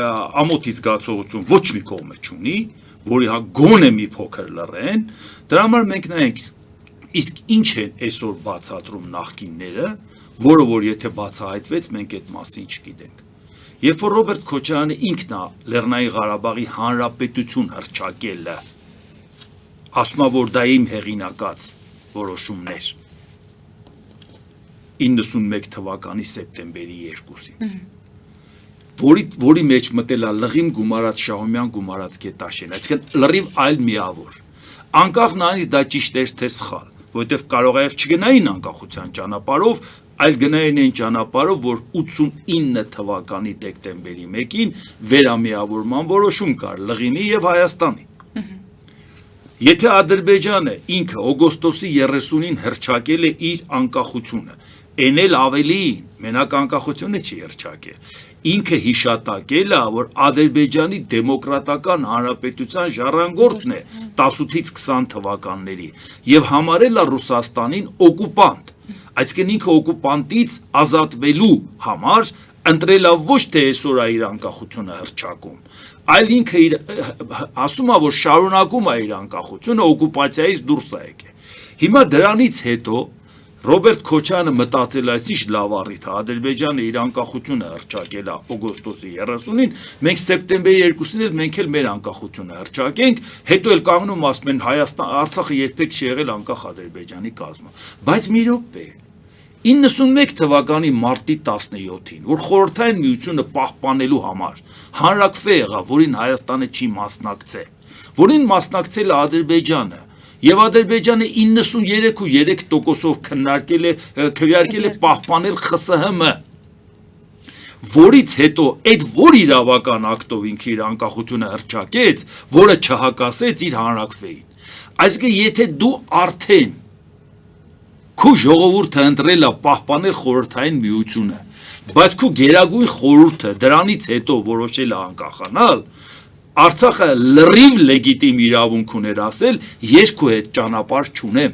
ամոթի զգացողություն ոչ մի կողմը չունի, որի գոնե մի փոքր լռեն, դրա համար մենք նայենք, իսկ ինչ են այսօր բացատրում նախկինները, որը որ եթե բացահայտվեց, մենք այդ մասին չգիտենք։ Երբ որ Ռոբերտ Քոչարյանը ինքն է Լեռնային Ղարաբաղի Հանրապետություն հռչակելը, ասում է, որ դա իմ հեղինակած որոշումներ 91 թվականի սեպտեմբերի 2-ին, որի մեջ մտել է լղիմ գումարած Շահումյան գումարած Գետաշեն, այսինքն լրիվ այլ միավոր, անկախ նրանից դա ճիշտ էր թե սխալ, որովհետև կարող է չգնային անկախության ճանապարհով, այլ գնային այն ճանապարհով, որ 89 թվականի դեկտեմբերի 1-ին վերամիավորման որոշում կար Լղիմի եւ Հայաստանի։ Եթե Ադրբեջանը ինքը օգոստոսի 30-ին հռչակել է իր անկախությունը, այն էլ ավելին, մենակ անկախությունը չի հռչակել, ինքը հիշատակել է, որ Ադրբեջանի դեմոկրատական հանրապետության ժառանգորդն է 18-ից 20 թվականների եւ համարել է Ռուսաստանին օկուպանտ, այսինքն ինքը օկուպանտից ազատվելու համար ընտրել է ոչ թե այսօր իր անկախությունը հռչակում, այլ ինքը ասում է, որ շարունակում է իր անկախությունը, օկուպացիայից դուրս է եկել։ Հիմա դրանից հետո Ռոբերտ Քոչարյանը մտածել այս ինչ լավ առիթ է, Ադրբեջանը իր անկախությունը հռչակել է օգոստոսի 30-ին, մենք սեպտեմբերի 2-ին էլ մենք էլ մեր անկախությունը հռչակենք, հետո էլ կանգնում ասում են Արցախը երբեք չի եղել անկախ Ադրբեջանի կազմը։ Բայց մի րոպե, 91 թվականի մարտի 17-ին, որ խորհրդային միությունը պահպանելու համար հանրակրվե եղավ, որին Հայաստանը չի մասնակցել, որին մասնակցել է Ադրբեջանը, եւ Ադրբեջանը 93.3%-ով քվեարկել է պահպանել ԽՍՀՄ, որից հետո այդ որ իրավական ակտով ինքը իր անկախությունը հռչակեց, որը չհակասեց իր հանրակրվեին։ Այսինքն եթե դու արդեն քո ժողովուրդը ընտրել է պահպանել խորհրդային միությունը, բայց քո գերագույն խորհուրդը դրանից հետո որոշել է անկախանալ, Արցախը լրիվ լեգիտիմ իրավունք ուներ ասել, ես քո հետ ճանապարհ չունեմ։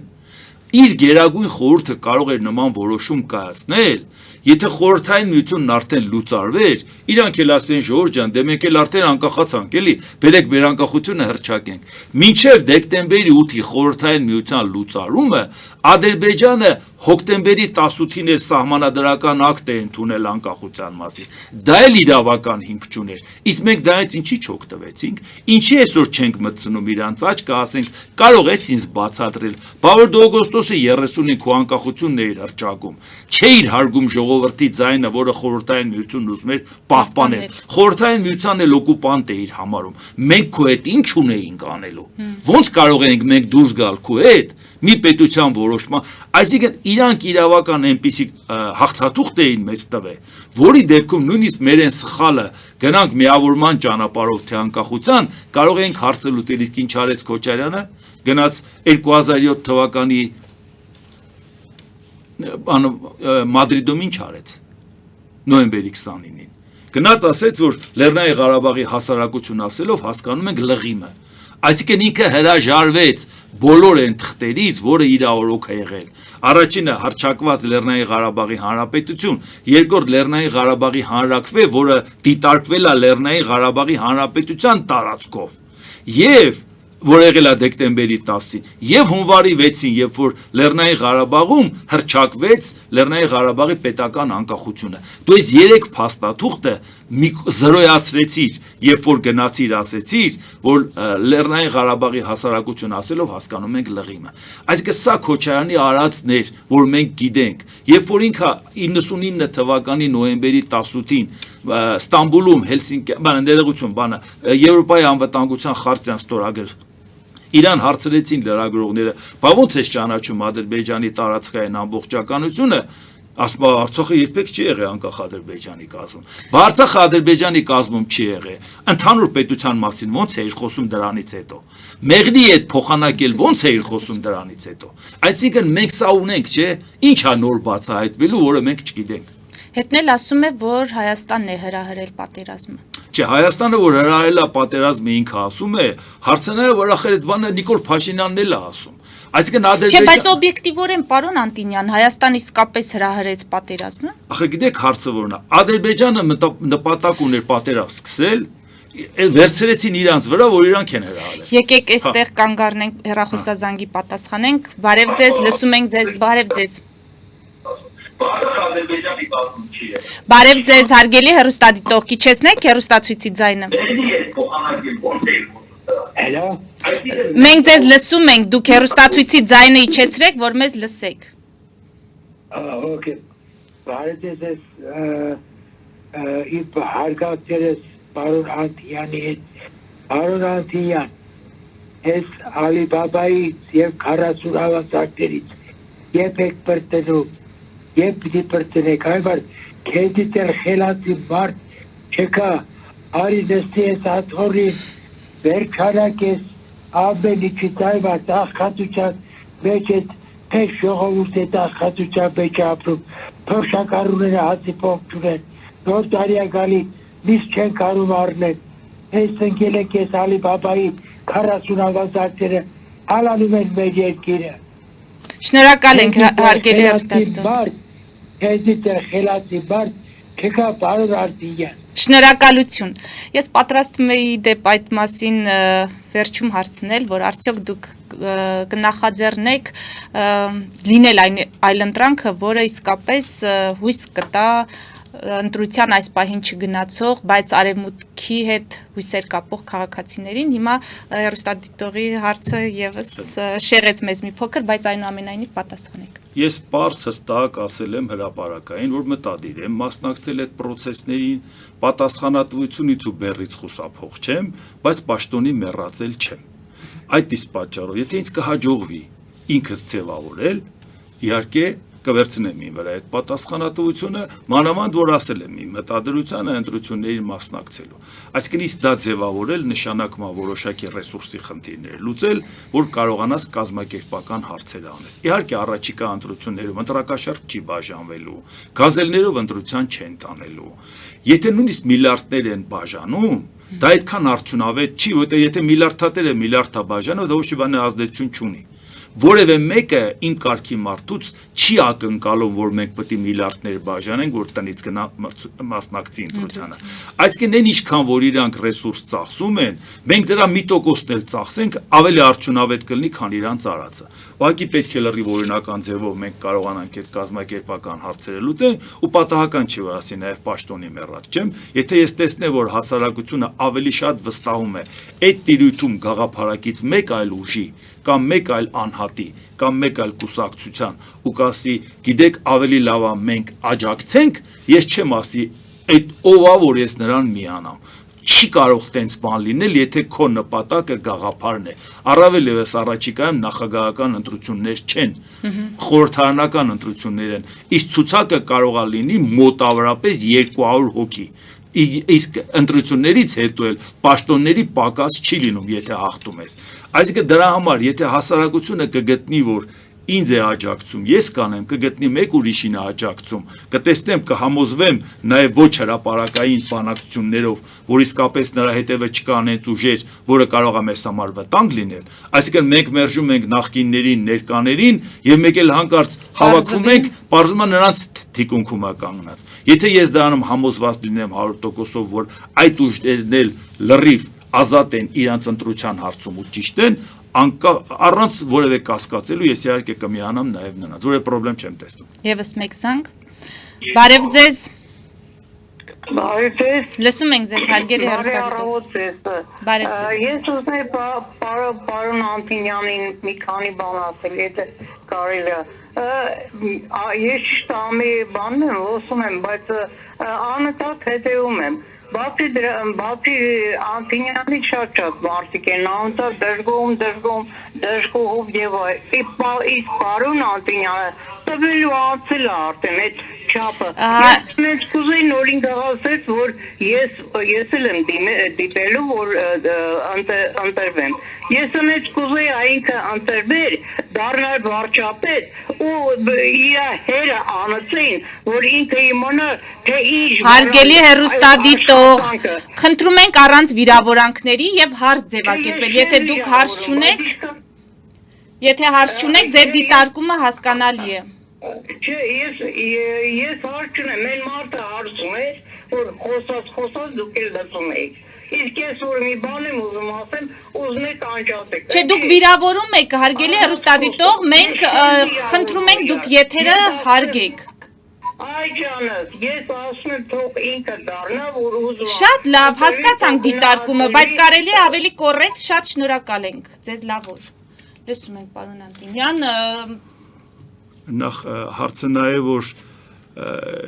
իր գերագույն խորհուրդը կարող էր նման որոշում կայացնել, եթե խորհրդային միությունն արդեն լուծարվեր, իրանք էլ ասեն Ժորժ ջան, դե մենք էլ արդեն անկախացանք, էլի, բերեք մեր անկախությունը հռչակենք։ Մինչև դեկտեմբերի 8-ի խորհրդային միության լուծարումը Ադրբեջանը հոկտեմբերի 18-ին էր սահմանադրական ակտ է ընդունել անկախության մասին։ Դա էլ իրավական հիմք չուներ։ Իսկ մենք դրանից ինչի չօգտվեցինք, ինչի այսօր չենք մտցնում իրանց աչքը, ասենք, կարող ես ինձ բացատրել, բա որ դու օգոստոսի 30-ին քո անկախությունն էիր հռչակում, չէիր հարգում ժողովրդի ձայնը, որը խորհրդային միությունն ուզում էր պահպանել։ Խորհրդային միությանն էլ օկուպանտ էիր համարում։ Մենք քո հետ ինչ ունեինք անելու։ Ոնց կարող ենք մենք դուրս գալ քո հետ մի պետության որոշման, այսինքն իրանք իրավական այնպիսի հաղթաթուղթ էին մեզ տվել, որի դեպքում նույնիսկ մեր այն սխալը գնանք միավորման ճանապարհով թե անկախության, կարող ենք հարցը լուծել, իսկ ինչ արեց Քոչարյանը, գնաց 2007 թվականի Մադրիդում ինչ արեց, նոյեմբերի 29-ին, գնաց ասեց, որ Լեռնային Ղարաբաղի հասարակություն ասելով հասկանում ենք լղիմը, այսինքն ինքը հրաժարվեց բոլոր այն թղթերից, որը իր օրոք է եղել, առաջինը հռչակված Լեռնային Ղարաբաղի Հանրապետություն, երկրորդ Լեռնային Ղարաբաղի Հանրաքվե, որը դիտարկվել է Լեռնային Ղարաբաղի Հանրապետության տարածքով, եւ որ եղել է դեկտեմբերի 10-ին, եւ հունվարի 6-ին, երբ որ Լեռնային Ղարաբաղում հռչակվեց Լեռնային Ղարաբաղի պետական անկախությունը։ Դու այս 3 փաստաթուղթը զրոյացրեցիր, երբ որ գնացիր ասեցիր, որ Լեռնային Ղարաբաղի հասարակություն ասելով հասկանում ենք լղիմը։ Այսինքն սա Քոչարյանի արածն էր, որ մենք գիտենք, երբ որ ինքը 99 թվականի նոյեմբերի 18-ին Ստամբուլում Եվրոպայի անվտանգության խարտիան ստորագրել Իրան հարցրեցին լրագրողները, բա ոնց ես ճանաչում Ադրբեջանի տարածքային ամբողջականությունը, ասում Արցախը երբեք չի եղել անկախ Ադրբեջանի կազմում։ Բա Արցախը Ադրբեջանի կազմում չի եղել։ Ընդհանուր պետության մասին ոնց էիր խոսում դրանից հետո։ Մեղրի հետ փոխանակել ոնց էիր խոսում դրանից հետո։ Այսինքն մենք սա ունենք, չէ՞, ի՞նչ է նոր բացահայտվելու, որը մենք չգիտենք։ Հետնել ասում է, որ Հայաստանն է հրահրել պատերազմը։ Չէ, Հայաստանը որ հրահրել է պատերազմը ինքը ասում է, հարցնայը որ ախր այդ բանը Նիկոլ Փաշինյանն էլ է ասում։ Այսինքն Չէ, բայց օբյեկտիվորեն պարոն Անտինյան, Հայաստանը իսկապես հրահրեց պատերազմը։ Ախր գիտեք հարցը որն է, Ադրբեջանը նպատակ ուներ պատերազմ սկսել, վերցրեցին իրանց վրա, որ իրանք են հրահրել։ Եկեք այստեղ կանգ առնենք, հեռախոսազանգի պատասխանենք։ Բարև ձեզ, լսում ենք ձեզ, բարև ձեզ։ Բարև ձեզ, հարգելի հեռուստադիտող, իջեցնեք հեռուստացույցի ձայնը։ Մենք ձեզ լսում ենք, դուք հեռուստացույցի ձայնը իջեցրեք, որ մեզ լսեք։ Բարև ձեզ, իբ հարգացել ես պարոն Անտյանի հետ, պարոն Անտյան, ես Ալիբաբայից և 40 ավասակներից եվ եք պրտնում, և պիտի պրտնեք, այվար կենդի տեր խելացի մարդ չկա, արի նստի ես աթորին, վերջանակ ես ամեն իչից այվար տաղկատության մեջ ես թեշ ժողովուրդ է տաղկատության մեջ ապրում, փոշակարուները հացի փող չունեն, նոր տարիա գալի միս չեն կարում առնեն, ես ընկել ենք ես Ալիբաբայի 40 ավազարդերը հալանում են մեր երկիրը։ Շնորհակալ ենք հարգելի հեռուստադիտող։ Կենդի տեր խելացի մարդ չկա պարոն Անտյան։ Շնորհակալություն։ Ես պատրաստվում էի դեպ այդ մասին վերջում հարցնել, որ արդյոք դուք կնախաձեռնեք լինել այլ ընտրանքը, որը իսկապես հույս կտա ընտրության այս պահին չգնացող, բայց արևմուտքի հետ հույսեր կապող քաղաքացիներին։ Հիմա հեռուստադիտողի հարցը եւս շեղեց մեզ մի փոքր, բայց այնուամենայնիվ պատասխանեք։ Ես պարզ հստակ ասել եմ հրապարակային, որ մտադիր եմ մասնակցել այդ process-ներին, պատասխանատվությունից ու բեռից խուսափող չեմ, բայց պաշտոնի մեռածել չեմ։ Այդ իսկ պատճառով, եթե ինձ կհաջողվի ինքս ձևավորել, իհարկե կվերցնեմ իմ վրա այդ պատասխանատվությունը, մանավանդ որ ասել եմ իմ մտադրությանը ընտրություններին մասնակցելու։ Այսինքն իսկ դա ձևավորել նշանակում է որոշակի ռեսուրսի խնդիրներ լուծել, որ կարողանաս կազմակերպական հարցեր անես։ Իհարկե առաջիկա ընտրություններում ընտրակաշառք չի բաժանվելու, գազելներով ընտրության չեն տանելու։ Եթե նույնիսկ միլիարդներ են բաժանում, դա այդքան արդյունավետ չի, որտեղ եթե միլիարդատերը միլիարդա բաժանով, դա ոչ մի բանի ազդեցություն չունի։ որևէ մեկը իմ կարգի մարդուց չի ակնկալում, որ մենք պետք է միլիարդներ բաժանենք, որ տնից գնա մասնակցի ընտրությանը։ Այսինքն այն ինչքան որ իրանք ռեսուրս ծախսում են, մենք դրա 1%-ն էլ ծախսենք, ավելի արդյունավետ կլինի, քան իրանց արածը։ Ուղղակի պետք է լրիվ օրինական ձևով մենք կարողանանք այդ կազմակերպական հարցերը լուծել ու պատահական չի, որ ասի նաև պաշտոնի մեռած չեմ, եթե ես տեսնեմ, որ հասարակությունը ավելի շատ վստահում է այդ տիրույթում գաղափարակից մեկ այլ ուժի կամ մեկ այլ անհատի կամ մեկ այլ կուսակցության ու կասի, գիտեք, ավելի լավ է մենք աջակցենք, ես չեմ ասի այդ ով է, որ ես նրան միանամ։ Չի կարող տենց բան լինել, եթե քո նպատակը գաղափարն է։ Առավել ևս առաջիկայում նախագահական ընտրություններ չեն, խորհրդարանական ընտրություններ են, իսկ ցուցակը կարող է լինի մոտավորապես 200 հոգի։ Իսկ ընտրություններից հետո էլ պաշտոնների պակաս չի լինում, եթե հաղթում ես։ Այսինքն դրա համար, եթե հասարակությունը կգտնի, որ ինձ է աջակցում, ես կանեմ, կգտնի մեկ ուրիշին է աջակցում, կտեսնեմ, կհամոզվեմ նաև ոչ հրապարակային բանակցություններով, որ իսկապես նրա հետևը չկան այդ ուժեր, որը կարող է մեզ համար վտանգ լինել, այսինքն մենք մերժում ենք նախկիններին, ներկաներին եւ մեկ էլ հանկարծ հավաքվում ենք, բարձում է նրանց թիկունքում է կանգնած։ Եթե ես դրանում համոզված լինեմ 100%-ով, որ այդ ուժերն էլ լրիվ ազատ են իրանց ընտրության հարցում ու ճիշտ են, առանց որևէ կասկածելու ես իհարկե կմիանամ նաև նրանց, որևէ խնդրեմ չեմ տեսնում։ Եվս մեկ զանգ։ Բարև ձեզ։ Բարև ձեզ։ Լսում ենք ձեզ, հարգելի հեռուստադիտող։ Բարև ձեզ։ Ես ուզում եմ պարոն Անտինյանին մի քանի բան ասել, եթե կարելի է։ Ես շտամի բանն եմ լսում եմ, բայց անընդհատ հետևում եմ։ Բացի Անտինյանի շատ մարդիկ են անցած դժգոհով եւ իսկ պարոն Անտինյանը տվելու անցել արդեն այդ չափը։ Ես կուզեի նորին գաղափարել, որ ես էլ եմ դիպելու, որ ընտրվեմ։ Ես ունեցի կուզեի այնքը ընտրվել, դառնալ վարչապետ ու իր հերը անցին, որ ինքը իմանա թե ինչ։ Հարգելի հեռուստադիտող, խնդրում ենք առանց վիրավորանքների եւ հարց ձևակերպել։ Եթե հարց չունեք, ձեր դիտարկումը հասկանալի է։ Չէ, ես հարց չունեմ, մեր մարդը հարցում է, որ խոսած դուք էլ լսում եք։ Իսկ ես որ մի բան եմ ուզում ասեմ, ուզում եք անջատեք։ Չէ, դուք վիրավորում եք, հարգելի հեռուստադիտող, մենք խնդրում ենք դուք եթերը հարգեք։ Այ ջանս, ես ասում եմ թող ինքը դառնա, որ ուզում։ Շատ լավ, հասկացանք դիտարկումը, բայց կարելի է ավելի կոռեկտ, շատ շնորհակալ ենք, ձեզ լավ օր։ Լսում ենք, պարոն Անտինյան։ Նախ հարցը նա է, որ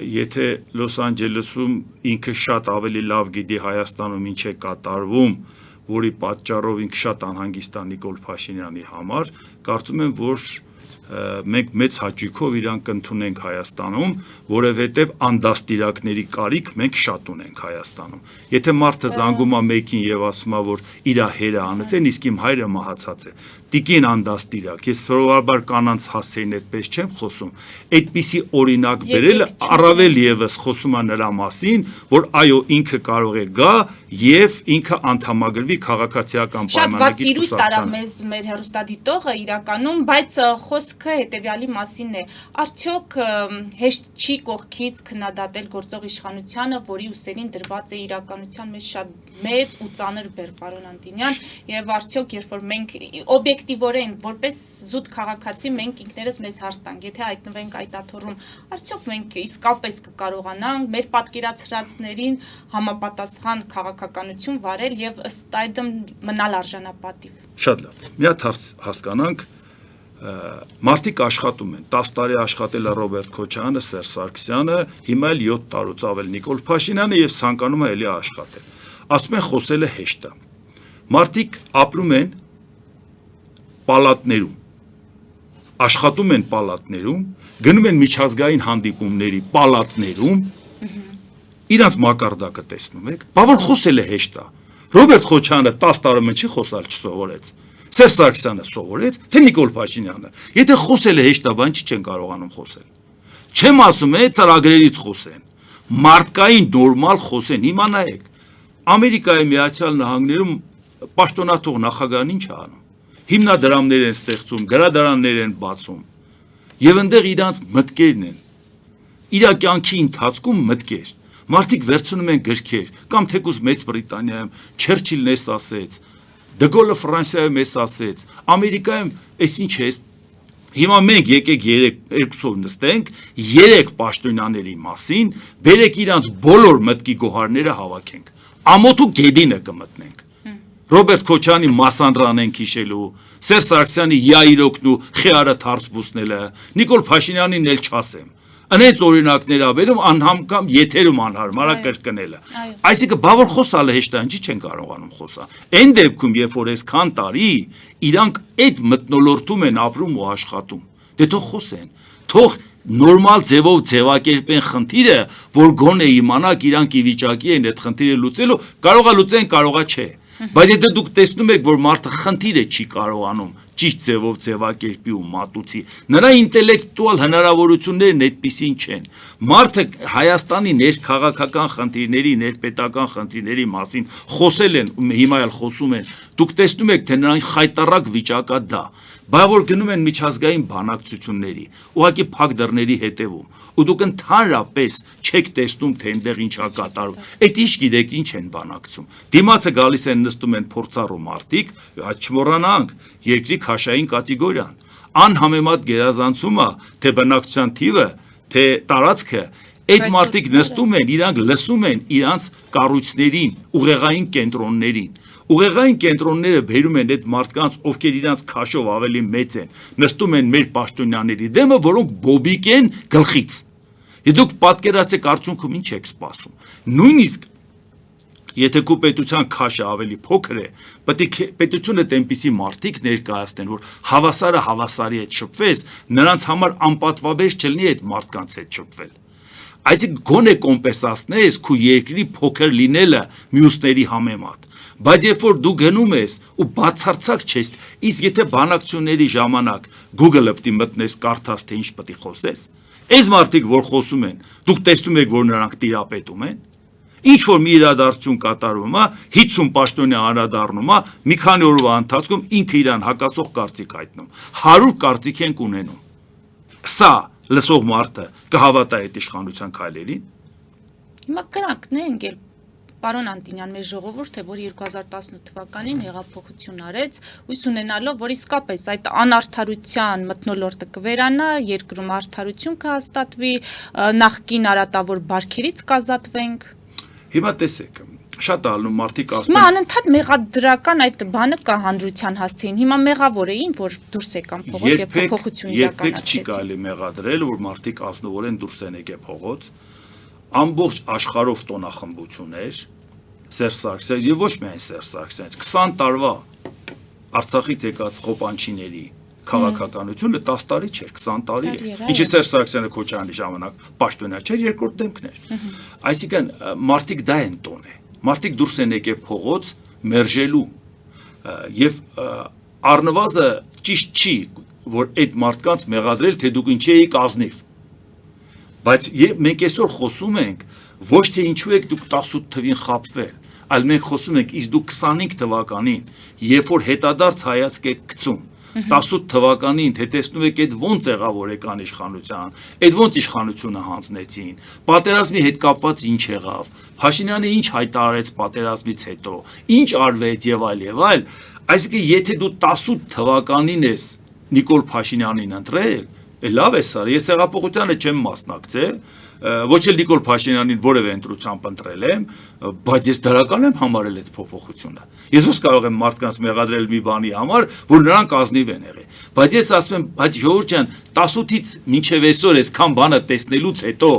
եթե Լոս Անջելեսում ինքը շատ ավելի լավ գիտի Հայաստանում ինչ է կատարվում, որի պատճառով ինքը շատ անհանգիստ է Նիկոլ Փաշինյանի համար, կարծում եմ, որ մենք մեծ հաճույքով իրան կընդունենք Հայաստանում, որովհետև անդաստիրակների կարիք մենք շատ ունենք Հայաստանում։ Եթե մարդը զանգում է մեկին եւ ասում է, որ իր հերը անեցեն, իսկ իմ հայրը մահացած է, տիկին անդաստիրակ, ես սովորաբար կանանց հասցեին այդպես չեմ խոսում, այդպիսի օրինակ բերել առավել եւս խոսում է նրա մասին, որ այո ինքը կարող է գա եւ ինքը անդամագրվի քաղաքացիական պայմանագիր կուսակցությանը։ Շատ վատ տիրույթ տարավ մեզ մեր հեռուստադիտողը իրականում, բայց խոսքը հետեւյալի մասին է. արդյոք հեշտ չի կողքից քննադատել գործող իշխանությանը, որի ուսերին դրված է իրականության մեջ շատ մեծ ու ծանր բեռ, պարոն Անտինյան, եւ արդյոք երբ որ մենք օբյեկտիվորեն որպես զուտ քաղաքացի մենք ինքներս մեզ հարց տանք, եթե հայտնվենք այդ աթոռում, արդյոք մենք իսկապես կկարողանանք մեր պատկերացրածներին համապատասխան քաղաքականություն վարել եւ ըստ այդմ մնալ արժանապատիվ։ Շատ լավ։ Մի հատ հարց հասկանանք, մարդիկ աշխատում են, 10 տարի աշխատել է Ռոբերտ Քոչարյանը, Սերժ Սարգսյանը, հիմա էլ 7 տարուց ավել Նիկոլ Փաշինյանը եւ ցանկանում է էլի աշխատել։ Ասում են խոսելը հեշտ է։ Մարդիկ ապրում են պալատներում, աշխատում են պալատներում, գնում են միջազգային հանդիպումների պալատներում, իրանց մակարդակը տեսնում եք, բա որ խոսելը հեշտ է։ Ռոբերտ Քոչարյանը 10 տարում չի խոսալ չսովորեց։ Սերժ Սարգսյանը սովորեց, թե Նիկոլ Փաշինյանը։ Եթե խոսելը հեշտ է, բան չեն կարողանում խոսել։ Չեմ ասում է ծրագրերից խոսեն, մարդկային նորմալ խոսեն, հիմա նայեք։ Ամերիկայի Միացյալ Նահանգներում պաշտոնաթող նախագահն ինչ է անում։ հիմնադրամներ են ստեղծում, գրադարաններ են բացում, եւ այնտեղ իրանց մտքերն են, իր կյանքի ընթացքում մտքեր, մարդիկ վերցնում են գրքեր, կամ թեկուզ Մեծ Բրիտանիայում Չերչիլն էս ասեց, Դե Գոլը Ֆրանսիայում էս ասեց, Ամերիկայում էս ինչ է, հիմա մենք եկեք երկուսով նստենք, 3 պաշտոնյաների մասին, բերեք իրանց բոլոր մտքի գոհարները հավաքենք, ամոթու գեդինը կմտնենք, Ռոբերտ Քոչյանի մասանդրանենք հիշելու, Սերժ Սարգսյանի Յայիրոկն ու Խիարը թարցբուսնելը, Նիկոլ Փաշինյանին էլ չասեմ, Անենց օրինակներ ավելում անհամկամ եթերում անհարմար է կրկնելը։ Այսինքն բավոր խոսալը հեշտ է, ինչի չեն կարողանում խոսալ։ Այն դեպքում, երբ որ այսքան տարի իրանք այդ մթնոլորտում են ապրում ու աշխատում, դե թող խոսեն, թող նորմալ ձևով ձևակերպեն խնդիրը, որ գոնե իմանաք իրանք ի վիճակի են այդ խնդիրը լուծելու, կարողա լուծեն, կարողա չէ։ Բայց եթե դուք տեսնում եք, որ մարդը խնդիրը չի կարողանում ճիշտ ձևով ձևակերպի ու մատուցի, նրա ինտելեկտուալ հնարավորություններն այդպիսին չեն։ Մարդը Հայաստանի ներքաղաքական խնդիրների, ներպետական խնդիրների մասին խոսել են, հիմա էլ խոսում են, դուք տեսնում եք, թե նրանց խայտառակ վիճակա դա, բայց որ գնում են միջազգային բանակցությունների, ուղղակի փակ դռների հետևում, ու դուք ընդհանրապես չեք տեսնում, թե այնտեղ ինչ է կատարվում։ Այդ ինչ գիտեք, ինչ են բանակցում։ Դիմացը գալիս են նստում են փորձառու մարդիկ, չմոռանանք, երկրի քաշային կատեգորիան, անհամեմատ գերազանցումը, թե բնակչության թիվը, թե տարածքը, այդ մարդիկ նստում են, իրանք լսում են իրանց կառույցներին, ուղեղային կենտրոններին։ Ուղեղային կենտրոնները բերում են այդ մարդկանց, ովքեր իրանց քաշով ավելի մեծ են, նստում են մեր պաշտոնյաների դեմը, որոնք բոբիկ են գլխից։ Եվ դուք պատկերացեք արդյունքում ինչ եք սպասում։ Նույնիսկ եթե քո պետության քաշը ավելի փոքր է, պետք է պետությունը այնպիսի մարդիկ ներկայացնեն, որ հավասարը հավասարի հետ շփվես, նրանց համար անպատվաբեր չլինի այդ մարդկանց հետ շփվել։ Այսինքն գոնե կոմպենսացնես քո երկրի փոքր լինելը մյուսների համեմատ։ Բայց երբ որ դու գնում ես ու բացարձակ չես, իսկ եթե բանակցությունների ժամանակ Google-ը պետք է մտնես, կարդաս, թե ինչ պետք է խոսես, այս մարդիկ որ խոսում են, դուք տեսնում եք, որ նրանք տիրապետում են, ինչ որ մի իրադարձություն կատարվում է, 50 պաշտոնյա անդրադառնում է, մի քանի օրվա ընթացքում ինքը իրան հակասող կարծիք հայտնում, 100 կարծիք են ունենում։ Սա լսող մարդը կհավատա այդ իշխանության քայլերին։ Հիմա կրակն է ընկել Պարոն Անտինյան, մեր ժողովուրդը, որ 2018 թվականին հեղափոխություն արեց, հույս ունենալով, որ իսկապես այդ անարդարության մթնոլորտը կվերանա, երկրում արդարություն կհաստատվի, նախկին արատավոր բարքերից կազատվենք։ Հիմա տեսեք, շատ ալնում մարդիկ ասում են։ Հիմա անընդհատ մեղադրական այդ բանը կա հանրության հասցեին։ Հիմա մեղավոր էին, որ դուրս եկան փողոց եւ փոփոխություն իրականացրեցին։ Երբեք չի կարելի մեղադրել, որ մարդիկ ազնվորեն դուրս են եկել փողոց։ Ամբողջ աշխարհով տոնախմբություններ, Սերժ Սարգսյան եւ ոչ միայն Սերժ Սարգսյանից 20 տարվա Արցախից եկած խոպանչիների քաղաքականությունը 10 տարի չէր, 20 տարի է։ Ինչի Սերժ Սարգսյանը Քոչարյանի ժամանակ պաշտոնյա չէր, երկրորդ դեմքն էր։ Այսինքն մարդիկ դա են տոնե։ Մարդիկ դուրս են եկել փողոց մերժելու եւ առնվազը ճիշտ չի, որ այդ մարդկանց մեղադրել, թե դուք ինչի եք ազնիվ։ Բայց մենք այսօր խոսում ենք ոչ թե ինչու եք դուք 18 թվին խաբվել, այլ մենք խոսում ենք իսկ դուք 25 թվականին, երբ որ հետադարձ հայացք եք գցում, 18 թվականին թե տեսնում եք այդ ոնց եղավ որ եկան իշխանության, այդ ոնց իշխանությունը հանձնեցին, պատերազմի հետ կապված ինչ եղավ, Փաշինյանը ինչ հայտարարեց պատերազմից հետո, ինչ արվեց եւ այլ, այսինքն եթե դու 18 թվականին ես Նիկոլ Փաշինյանին ընտրել, լավ է սա, ես հեղափոխությանը չեմ մասնակցել, ոչ էլ Նիկոլ Փաշինյանին որևէ ընտրությամբ ընտրել եմ, բայց ես դրական եմ համարել այդ փոփոխությունը։ Ես ո՞ւս կարող եմ մարդկանց մեղադրել մի բանի համար, որ նրանք ազնիվ են եղել։ Բայց ես ասում եմ, բայց ժողովուրդ ջան, 18-ից մինչև այսօր այսքան բանը տեսնելուց հետո,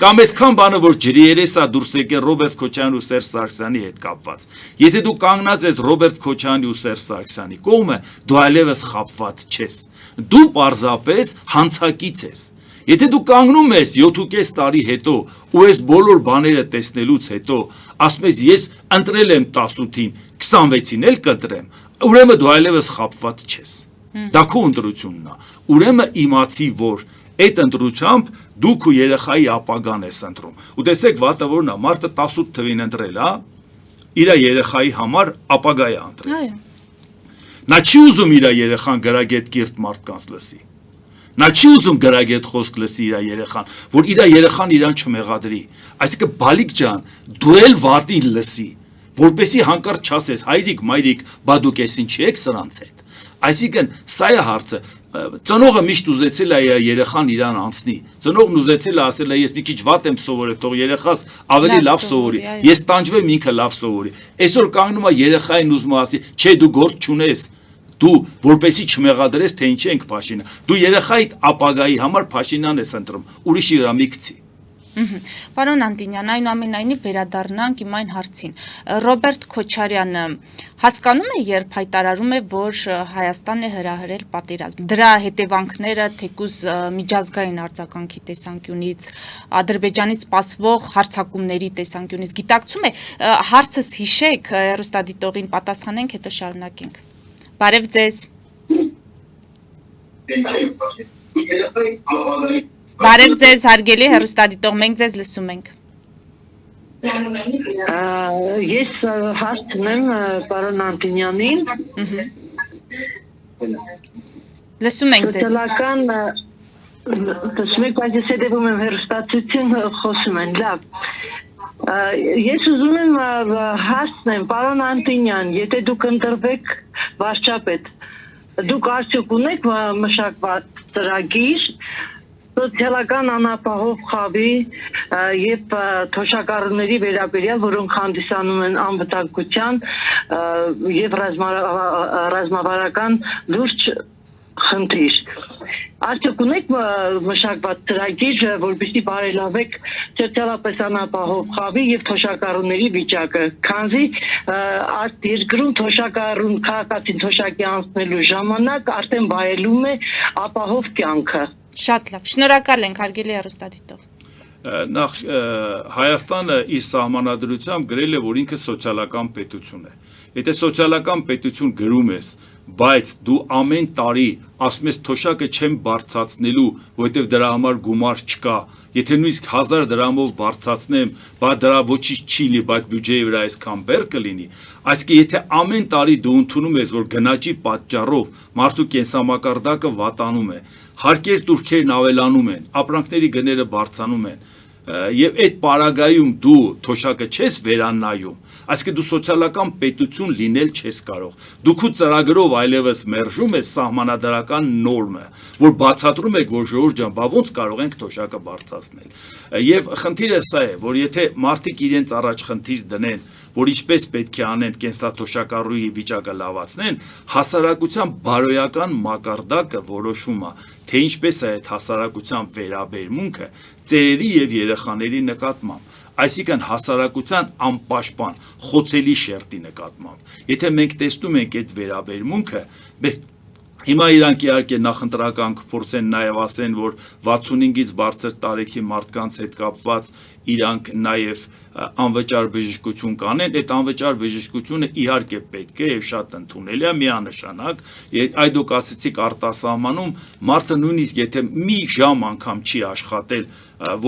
կամ այսքան բանը, որ ջրի երեսա դուրս եկել Ռոբերտ Քոչարյանի ու Սերժ Սարգսյանի հետ կապված։ Եթե դու կանգնած ես Ռոբերտ Քոչարյանի ու Սերժ Սարգսյանի կողմը, դու այլևս խաբված չես։ Դու պարզապես հանցակից ես։ Եթե դու կանգնում ես 7.5 տարի հետո ու այս բոլոր բաները տեսնելուց հետո ասում ես ես ընտրել եմ 18-ին, 26-ին էլ կընտրեմ, ուրեմն դու այլևս խաբված չես։ Դա քո ընտրությունն է։ Ուրեմն իմացի, որ այդ ընտրությամբ դու քո երեխայի ապագան ես ընտրում։ Ու տեսեք վատը որն է, մարդը 18 թվին ընտրել, իր երեխայի համար ապագա է ընտրել։ Նա չի ուզում իր երեխան գրագետ կիրթ մարդկանց լսի։ Նա չի ուզում գրագետ խոսք լսի իր երեխան, որ իր երեխան իրան չմեղադրի։ Այսինքն բալիկ ջան, դու էլ վատին լսի, որպեսի հանկարծ չասես հայրիկ, մայրիկ, բա դուք էսին չեք սրանց հետ։ Այսինքն սա է հարցը։ Ծնողը միշտ ուզեցել է երեխան իրան անցնի։ Ծնողն ուզեցել է ասել է ես մի քիչ վատ եմ սովորել, թող երեխաս ավելի լավ սովորի։ Ես տանջվեմ ինքը լավ սովորի։ Այսօր կանգնում է երեխային ուզում ասի, չէ դու գործ չունես։ Դու որպեսի չմեղադրես թե ինչ ենք Փաշինը։ Դու երեխայիդ ապագայի համար Փաշինյան ես ընտրում, ուրիշի վրա մի գցի։ Պարոն Անտինյան, այնուամենայնիվ վերադառնանք իմ այն հարցին։ Ռոբերտ Քոչարյանը հասկանում է, երբ հայտարարում է, որ Հայաստանն է հրահրել պատերազմ։ Դրա հետևանքները թեկուզ միջազգային արձագանքի տեսանկյունից, Ադրբեջանից սպասվող հարձակումների տեսանկյունից գիտակցում է, հարցս հիշեք, հեռուստադիտողին պատասխանենք, հետո շարունակենք։ Բարև ձեզ։ Բարև ձեզ, հարգելի հեռուստադիտող, մենք ձեզ լսում ենք։ Ես հարցնեմ պարոն Անտինյանին։ Լսում ենք ձեզ։ Սոցիալական տեսմեք, բայց ես հետևում եմ հեռուստացույցին, խոսում են, լավ։ Ես ուզում եմ հարցնեմ, պարոն Անտինյան, եթե դուք ընտրվեք վարչապետ, դուք արդյոք ունեք մշակված ծրագիր սոցիալական անապահով խավի եւ թոշակառուների վերաբերյալ, որոնք հանդիսանում են անվտանգության եւ ռազմավարական լուրջ խնդիր։ Արդյոք ունեք մշակված ծրագիր, որպեսզի բարելավեք սոցիալապես անապահով խավի եւ թոշակառուների վիճակը, քանզի երկրում թոշակառուն քաղաքացին թոշակի անցնելու ժամանակ արդեն վայելում է ապահով կյանքը։ Շատ լավ, շնորհակալ ենք, հարգելի հեռուստադիտող։ Նախ Հայաստանը իր սահմանադրությամբ գրել է, որ ինքը սոցիալական պետություն է։ Եթե սոցիալական պետություն գրում ես, բայց դու ամեն տարի ասում ես թոշակը չեմ բարձրացնելու, որովհետև դրա համար գումար չկա, եթե նույնիսկ 1000 դրամով բարձրացնեմ, բա դրա ոչինչ չի լինի, բայց բյուջեի վրա այսքան բեռ կլինի, այսինքն եթե ամեն տարի դու ընդունում ես, որ գնաճի պատճառով մարդու կենսամակարդակը վատանում է, հարկեր տուրքերն ավելանում են, ապրանքների գները բարձրանում են, եւ այդ պարագայում դու թոշակը չես վերանայում, այսինքն դու սոցիալական պետություն լինել չես կարող։ Դու քո ծրագրով այլևս մերժում ես սահմանադրական նորմը, որ բացատրում եք, որ ժողովուրդ ջան, բա ոնց կարող ենք թոշակը բարձրացնել։ Եվ խնդիրը սա է, որ եթե մարդիկ իրենց առաջ խնդիր դնեն, որ ինչպես պետք է անեն կենսաթոշակառուի վիճակը լավացնեն, հասարակության բարոյական մակարդակը որոշում է, թե ինչպես է այդ հասարակության վերաբերմունքը ծերերի եւ երեխաների նկատմամբ, այսինքն հասարակության անպաշտպան, խոցելի շերտի նկատմամբ։ Եթե մենք տեսնում ենք այդ վերաբերմունքը, հիմա իրանք իհարկե նախընտրական կփորձեն նաև ասեն, որ 65-ից բարձր տարեքի մարդկանց հետ կապված իրանք նաև անվճար բժշկություն կանեն, այդ անվճար բժշկությունը իհարկե պետք է եւ շատ ընդունելի է, միանշանակ, այդ դուք ասեցիք արտասահմանում, մարդը նույնիսկ եթե մի ժամ անգամ չի աշխատել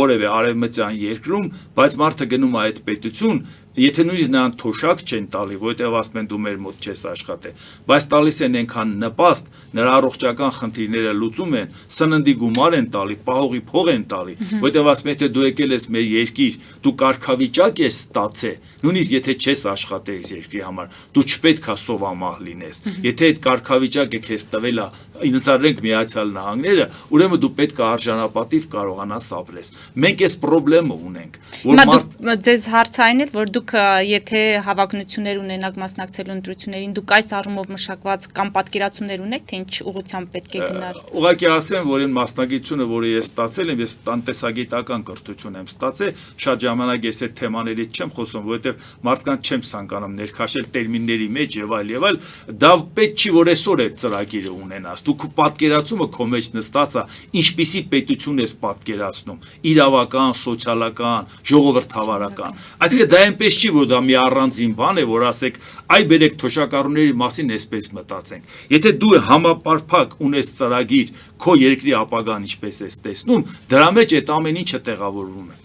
որևէ արևմտյան երկրում, բայց մարդը գնում է այդ պետություն, եթե նույնիսկ նրան թոշակ չեն տալի, որովհետև ասում են դու մեր մոտ չես աշխատել, բայց տալիս են այնքան նպաստ, նրա առողջական խնդիրները լուծում են, սննդի գումար են տալի, պահողի փող են տալի, որովհետև ասում են եթե դու եկել ես մեր երկիր, դու կարգավիճակ ես ստացել, նույնիսկ եթե չես աշխատել այս երկրի համար, դու չպետք է սովամահ լինես։ Եթե այդ կարգավիճակը քեզ տվել է, ընդհանրենք Միացյալ Նահանգները, ուրեմն դու պետք է արժանապատիվ կարողանաս ապրես։ Մենք այս խնդրը ունենք, որ ձեզ հարցը այն էր, որ դուք եթե հավակնություններ ունենաք մասնակցելու ընտրություններին, դուք այս առումով մշակված կամ պատկերացումներ ունեք, թե ինչ ուղղությամբ պետք է գնալ։ Ուղղակի ասեմ, որ այն մասնագիտությունը, որը ես ստացել եմ, ես տնտեսագիտական կրթություն եմ ստացել, շատ ժամանակ ես այդ թեմաներից չեմ խոսում, որովհետև մարդկանց չեմ ցանկանում ներքաշել տերմինների մեջ եւ այլ, դա պետք չի որ այսօր այդ ծրագիրը ունենաս։ Դու քո պատկերացումը քո մեջ նստած է, ինչպիսի պետություն ես պատկերացնում, իրավական, սոցիալական, ժողովրդավարական։ Այսինքն դա այնպես չի, որ դա մի առանձին բան է, որ ասեք, այ բերեք թոշակառուների մասին այսպես մտածենք։ Եթե դու համապարփակ ունես ծրագիր, քո երկրի ապագան ինչպես ես տեսնում, դրա մեջ այդ ամեն ինչը տեղավորվում է։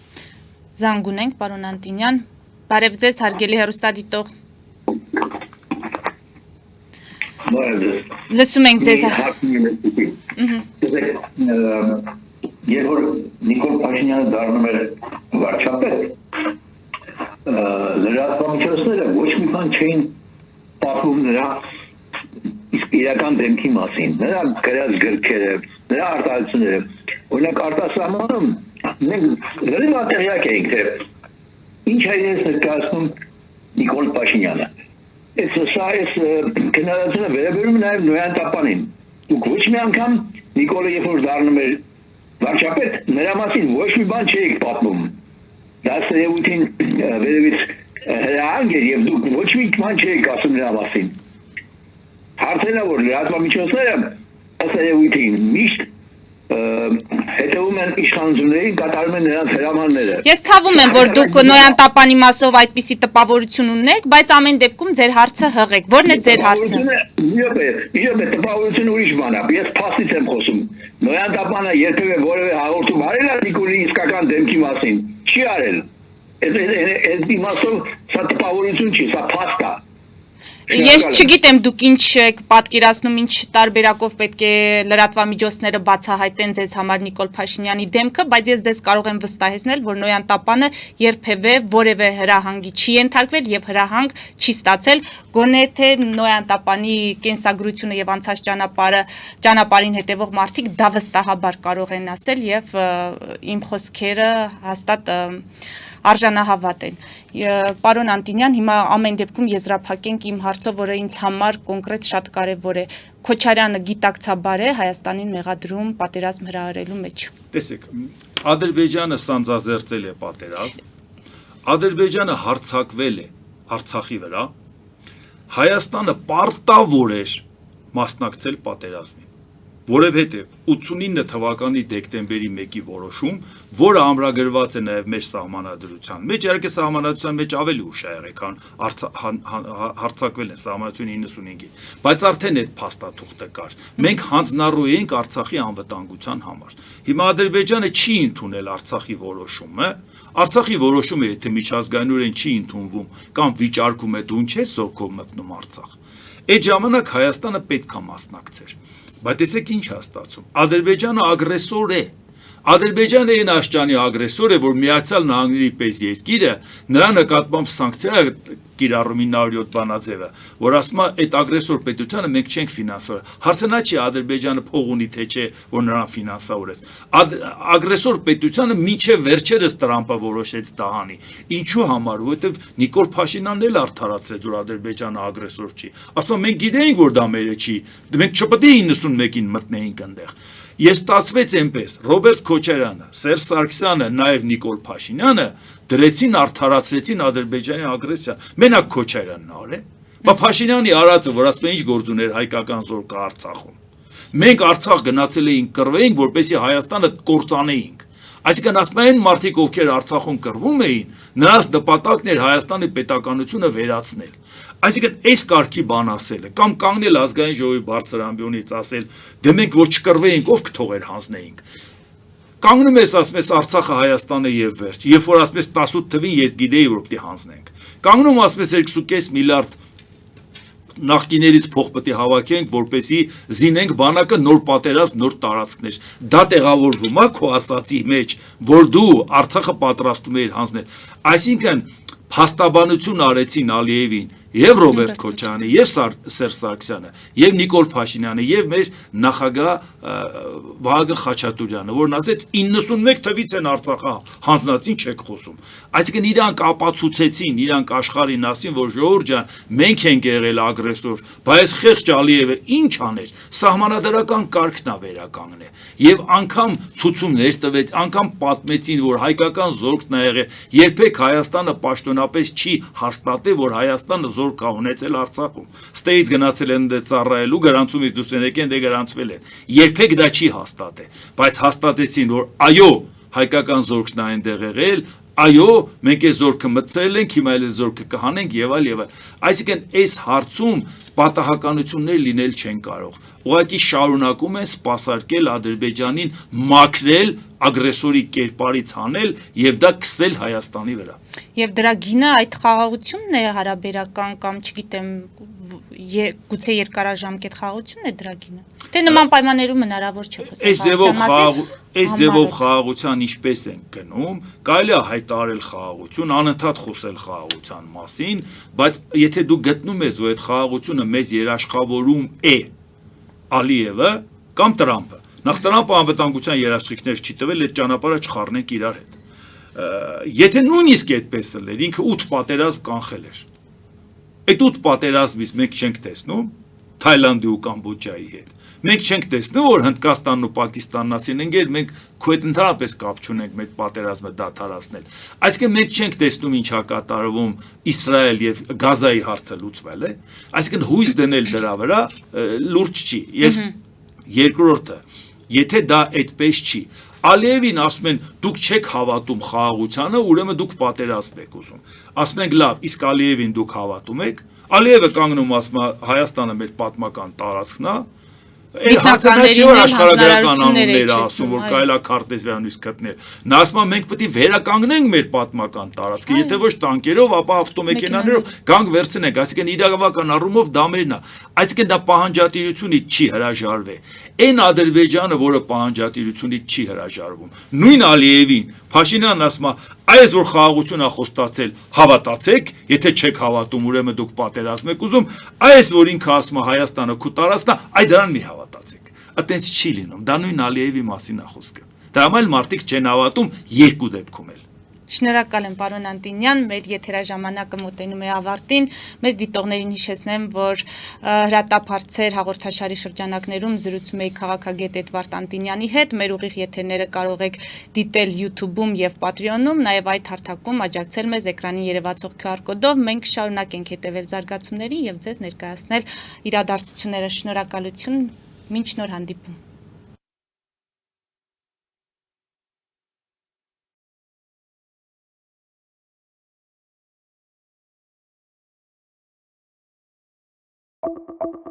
Զանգ ունենք, պարոն Անտինյան, բարև ձեզ, հարգելի հեռուստադիտող։ Լսում ենք ձեզ։ Երբ որ Նիկոլ Փաշինյանը դառնում էր վարչապետ, լրատվամիջոցները ոչ մի բան չէին պատմում նրա իսկ իրական դեմքի մասին, նրա գրած գրքերը, նրա արտահայտությունները։ Օրինակ արտասահմանում մենք լրիվ ատեղյակ էինք, թե ինչ է իրենց ներկայացնում Նիկոլ Փաշինյանը։ Այս քննադատությունը վերաբերում է նաև Նոյան Տապանին։ Դուք ոչ մի անգամ Նիկոլը երբ որ դառնում էր վարչապետ, նրա մասին ոչ մի բան չէիք պատմում։ Դա սերևույթին վերևից հրահանգ էր և դուք ոչ մի բան չէիք ասում նրա մասին։ Հարցն է, որ լրատվամիջոցները սերևույթին միշտ հետևում են իշխանություններին, կատարում են նրանց հրամանները։ Ես ցավում եմ, որ դուք Նոյան Տապանի մասով այդպիսի տպավորություն ունեք, բայց ամեն դեպքում ձեր հարցը հղեք։ Ո՞րն է ձեր հարցը։ Իրոք տպավորությունը ուրիշ բան է, ես փաստից եմ խոսում։ Նոյան Տապանը երբևէ որևէ հաղորդում արել է Նիկոլի իսկական դեմքի մասին։ Չի արել։ Այդ իմաստով սա տպավորություն չի, սա փաստ է։ Ես չգիտեմ դուք ինչ եք պատկերացնում, ինչ տարբերակով պետք է լրատվամիջոցները բացահայտեն ձեզ համար Նիկոլ Փաշինյանի դեմքը, բայց ես ձեզ կարող եմ վստահեցնել, որ Նոյան Տապանը երբևէ որևէ հրահանգի չի ենթարկվել եւ հրահանգ չի ստացել, գոնե թե Նոյան Տապանի կենսագրությունը եւ անցած ճանապարհին հետևող մարդիկ դա վստահաբար կարող են ասել եւ իմ խոսքերը հաստատ արժանահավատ են։ Պարոն Անտինյան, հիմա ամեն դեպքում եզրափակենք իմ հարցով, որը ինձ համար կոնկրետ շատ կարևոր է։ Քոչարյանը գիտակցաբար է Հայաստանին մեղադրում պատերազմ հրահրելու մեջ։ Տեսեք, Ադրբեջանը սանձազերծել է պատերազմ, Ադրբեջանը հարձակվել է Արցախի վրա, Հայաստանը պարտավոր էր մասնակցել պատերազմին, որովհետև 89 թվականի դեկտեմբերի 1-ի որոշում, որը ամրագրված է նաև մեր սահմանադրության մեջ, իհարկե սահմանադրության մեջ ավելի ուշ է եղել, քան հարձակվել են սահմանադրությունը 95-ին, բայց արդեն այդ փաստաթուղթը կար։ Մենք հանձնառու էինք Արցախի անվտանգության համար։ Հիմա Ադրբեջանը չի ընդունել Արցախի որոշումը, Արցախի որոշումը եթե միջազգայինորեն չի ընդունվում կամ վիճարկում է դու ինչ ես զորքով մտնում Արցախ, այդ ժամանակ Հայաստանը պետք է մասնակցեր։ Բայց տեսեք ինչ է ստացվում։ Ադրբեջանը ագրեսոր է։ Ադրբեջանը այն աշճանի ագրեսոր է, որ Միացյալ Նահանգների պես երկիրը նրա նկատմամբ սանկցիա կիրառում 907 բանաձևը, որ ասում է այդ ագրեսոր պետությանը մենք չենք ֆինանսավորել։ Հարցը նա չի Ադրբեջանը փող ունի թե չէ, որ նրան ֆինանսավորեց։ Ագրեսոր պետությանը մինչև վերջերս Տրամպը որոշեց դահանի։ Ինչու համար, որովհետև Նիկոլ Փաշինյանն էլ արդարացրեց, որ Ադրբեջանը ագրեսոր չի։ Ասում մենք գիտեինք, որ դա մերը չի։ Մենք չպետք է 91-ին մտնեինք այնտեղ։ Ես ստացվեց այնպես, Ռոբերտ Քոչարյանը, Սերժ Սարգսյանը, նաև Նիկոլ Փաշինյանը դրեցին արդարացրեցին Ադրբեջանի ագրեսիա։ Մենակ Քոչարյանն արել։ Բայց Փաշինյանի արածը, որ ասում են ինչ գործ ուներ հայկական զորքը Արցախում։ Մենք Արցախ գնացել էինք կռվեինք, որպեսզի Հայաստանը կործանեինք։ Այսինքն ասում են մարդիկ, ովքեր Արցախում կռվում էին, նրանց նպատակն էր Հայաստանի պետականությունը վերացնել։ Այսինքն այս կարգի բան ասելը կամ կանգնել ազգային ժողովի բարձր ամբիոնից ասել, դե մենք որ չկռվեինք, ով կթողեր հանձնեինք։ Կանգնում ես ասում ես Արցախը Հայաստանը եւ վերջ, երբ որ ասում ես 18 թվին ես գիտեի որ պիտի հանձնենք։ Կանգնում ասում ես 2.5 միլիարդ նախկիներից փող պետք է հավաքենք, որպեսզի զինենք բանակը նոր պատերազմ, նոր տարածքներ։ Դա տեղավորվում է քո ասացի մեջ, որ դու Արցախը պատրաստում ես հանձնել։ Այսինքն փաստաբանություն արեցին Ալիևին եւ Ռոբերտ Քոչարյանը, եւ Սերժ Սարգսյանը, եւ Նիկոլ Փաշինյանը, եւ մեր նախագահ Վահագն Խաչատուրյանը, որն ասեց 91 թվից են Արցախը հանձնած, ինչ եք խոսում։ Այսինքն իրանք ապացուցեցին, իրանք աշխարհին ասին, որ ժողովուրդ ջան, մենք ենք եղել ագրեսոր, բայց խեղճ Ալիևը ինչ աներ, սահմանադրական կարգն է վերականգնել։ Եվ անգամ ցուցումներ տվեց, անգամ պատմեցին, որ հայկական զորքն է եղել, երբեք Հայաստանը պաշտոնապես չի հաստատել, որ Հայաստանը զորք է ունեցել Արցախում։ Ստեից գնացել են ծառայելու, գրանցումից դուրս եկեն, դե գրանցվել են։ Երբեք դա չի հաստատել, բայց հաստատեցին, որ այո, հայկական զորքն է այնտեղ եղել, այո, մենք այս զորքը մտցրել ենք, հիմա էլ այս զորքը կհանենք եւ այլ եւ այլ։ Այսինքն այս հարցում պատահականություններ լինել չեն կարող։ Ուղղակի շարունակում են սպասարկել Ադրբեջանին մաքրել, ագրեսորի կերպարից հանել եւ դա քսել Հայաստանի վրա։ Եվ դրա գինը այդ խաղաղությունն է հարաբերական կամ չգիտեմ գուցե երկարաժամկետ խաղաղությունն է դրա գինը։ Թե նման պայմաններում հնարավոր չէ խոսել։ Այս ձևով խաղաղության ինչպես են գնում, կարելի է հայտարարել խաղաղություն, անընդհատ խոսել խաղաղության մասին, բայց եթե դու գտնում ես, որ այդ խաղաղությունը մեզ երաշխավորում է Ալիևը կամ Տրամփը, նախ Տրամփը անվտանգության երաշխիքներ չի տվել, այդ ճանապարհը չխառնենք իրար հետ։ Եթե նույնիսկ այդպես էր, ինքը 8 պատերազմ կանխել էր։ Այդ 8 պատերազմից մենք չենք տեսնում Թայլանդի ու Կամբոջայի հետ։ Մենք չենք տեսնում, որ Հնդկաստանն ու Պակիստանն ասին ընկեր, մենք քո հետ ընդհանրապես կապ չունենք մեր պատերազմը դադարեցնել։ Այսինքն մենք չենք տեսնում ինչա կատարվում Իսրայել եւ Գազայի հարցը լուծվել է։ Այսինքն հույս դնել դրա վրա լուրջ չի։ Եվ երկրորդը, եթե դա այդպես չի, Ալիևին ասում են դուք չեք հավատում խաղաղությանը, ուրեմն դուք պատերազմ եք ուզում։ Ասում ենք լավ, իսկ Ալիևին դուք հավատում եք։ Ալիևը կանգնում ասում Հայաստանը մեր պատմական տարածքն է։ Գիտնականներին աշխարհագրական անուններ ասում, որ կարելի է քարտեզվյանից գտնել։ Նա ասում է մենք պետք է վերականգնենք մեր պատմական տարածքը, եթե ոչ տանկերով, ապա ավտոմեքենաներով գանք վերցնենք, այսինքն իրավական առումով դա մերն է։ Այսինքն դա պահանջատիրությունից չի հրաժարվի։ Այն Ադրբեջանը, որը պահանջատիրությունից չի հրաժարվում, նույն Ալիևին Փաշինյանն ասում է, այս որ խաղաղություն է խոստացել, հավատացեք, եթե չեք հավատում, ուրեմն դուք պատերազմ եք ուզում, այս որ ինքը ասում է Հայաստանը քու տարածքն է, այ դրան մի հավատացեք։ Այդտենց չի լինում, դա նույն Ալիևի մասին է խոսքը։ Դրա համար մարդիկ չեն հավատում երկու դեպքում էլ։ Շնորհակալ եմ պարոն Անտինյան, մեր եթերաժամանակը մոտենում է ավարտին։ Մեզ դիտողներին հիշեցնեմ, որ հրատապ հարցեր հաղորդաշարի շրջանակներում զրուցում էի քաղաքագետ Էդվարդ Անտինյանի հետ։ Մեր ուղիղ եթերները կարող եք դիտել YouTube-ում եւ Patreon-ում, նաեւ այդ հարթակում աջակցել մեզ էկրանին երևացող QR կոդով։ Մենք շարունակենք հետևել զարգացումներին եւ ձեզ ներկայացնել իրադարձությունները։ Շնորհակալություն, մինչ նոր հանդիպում։ Thank you.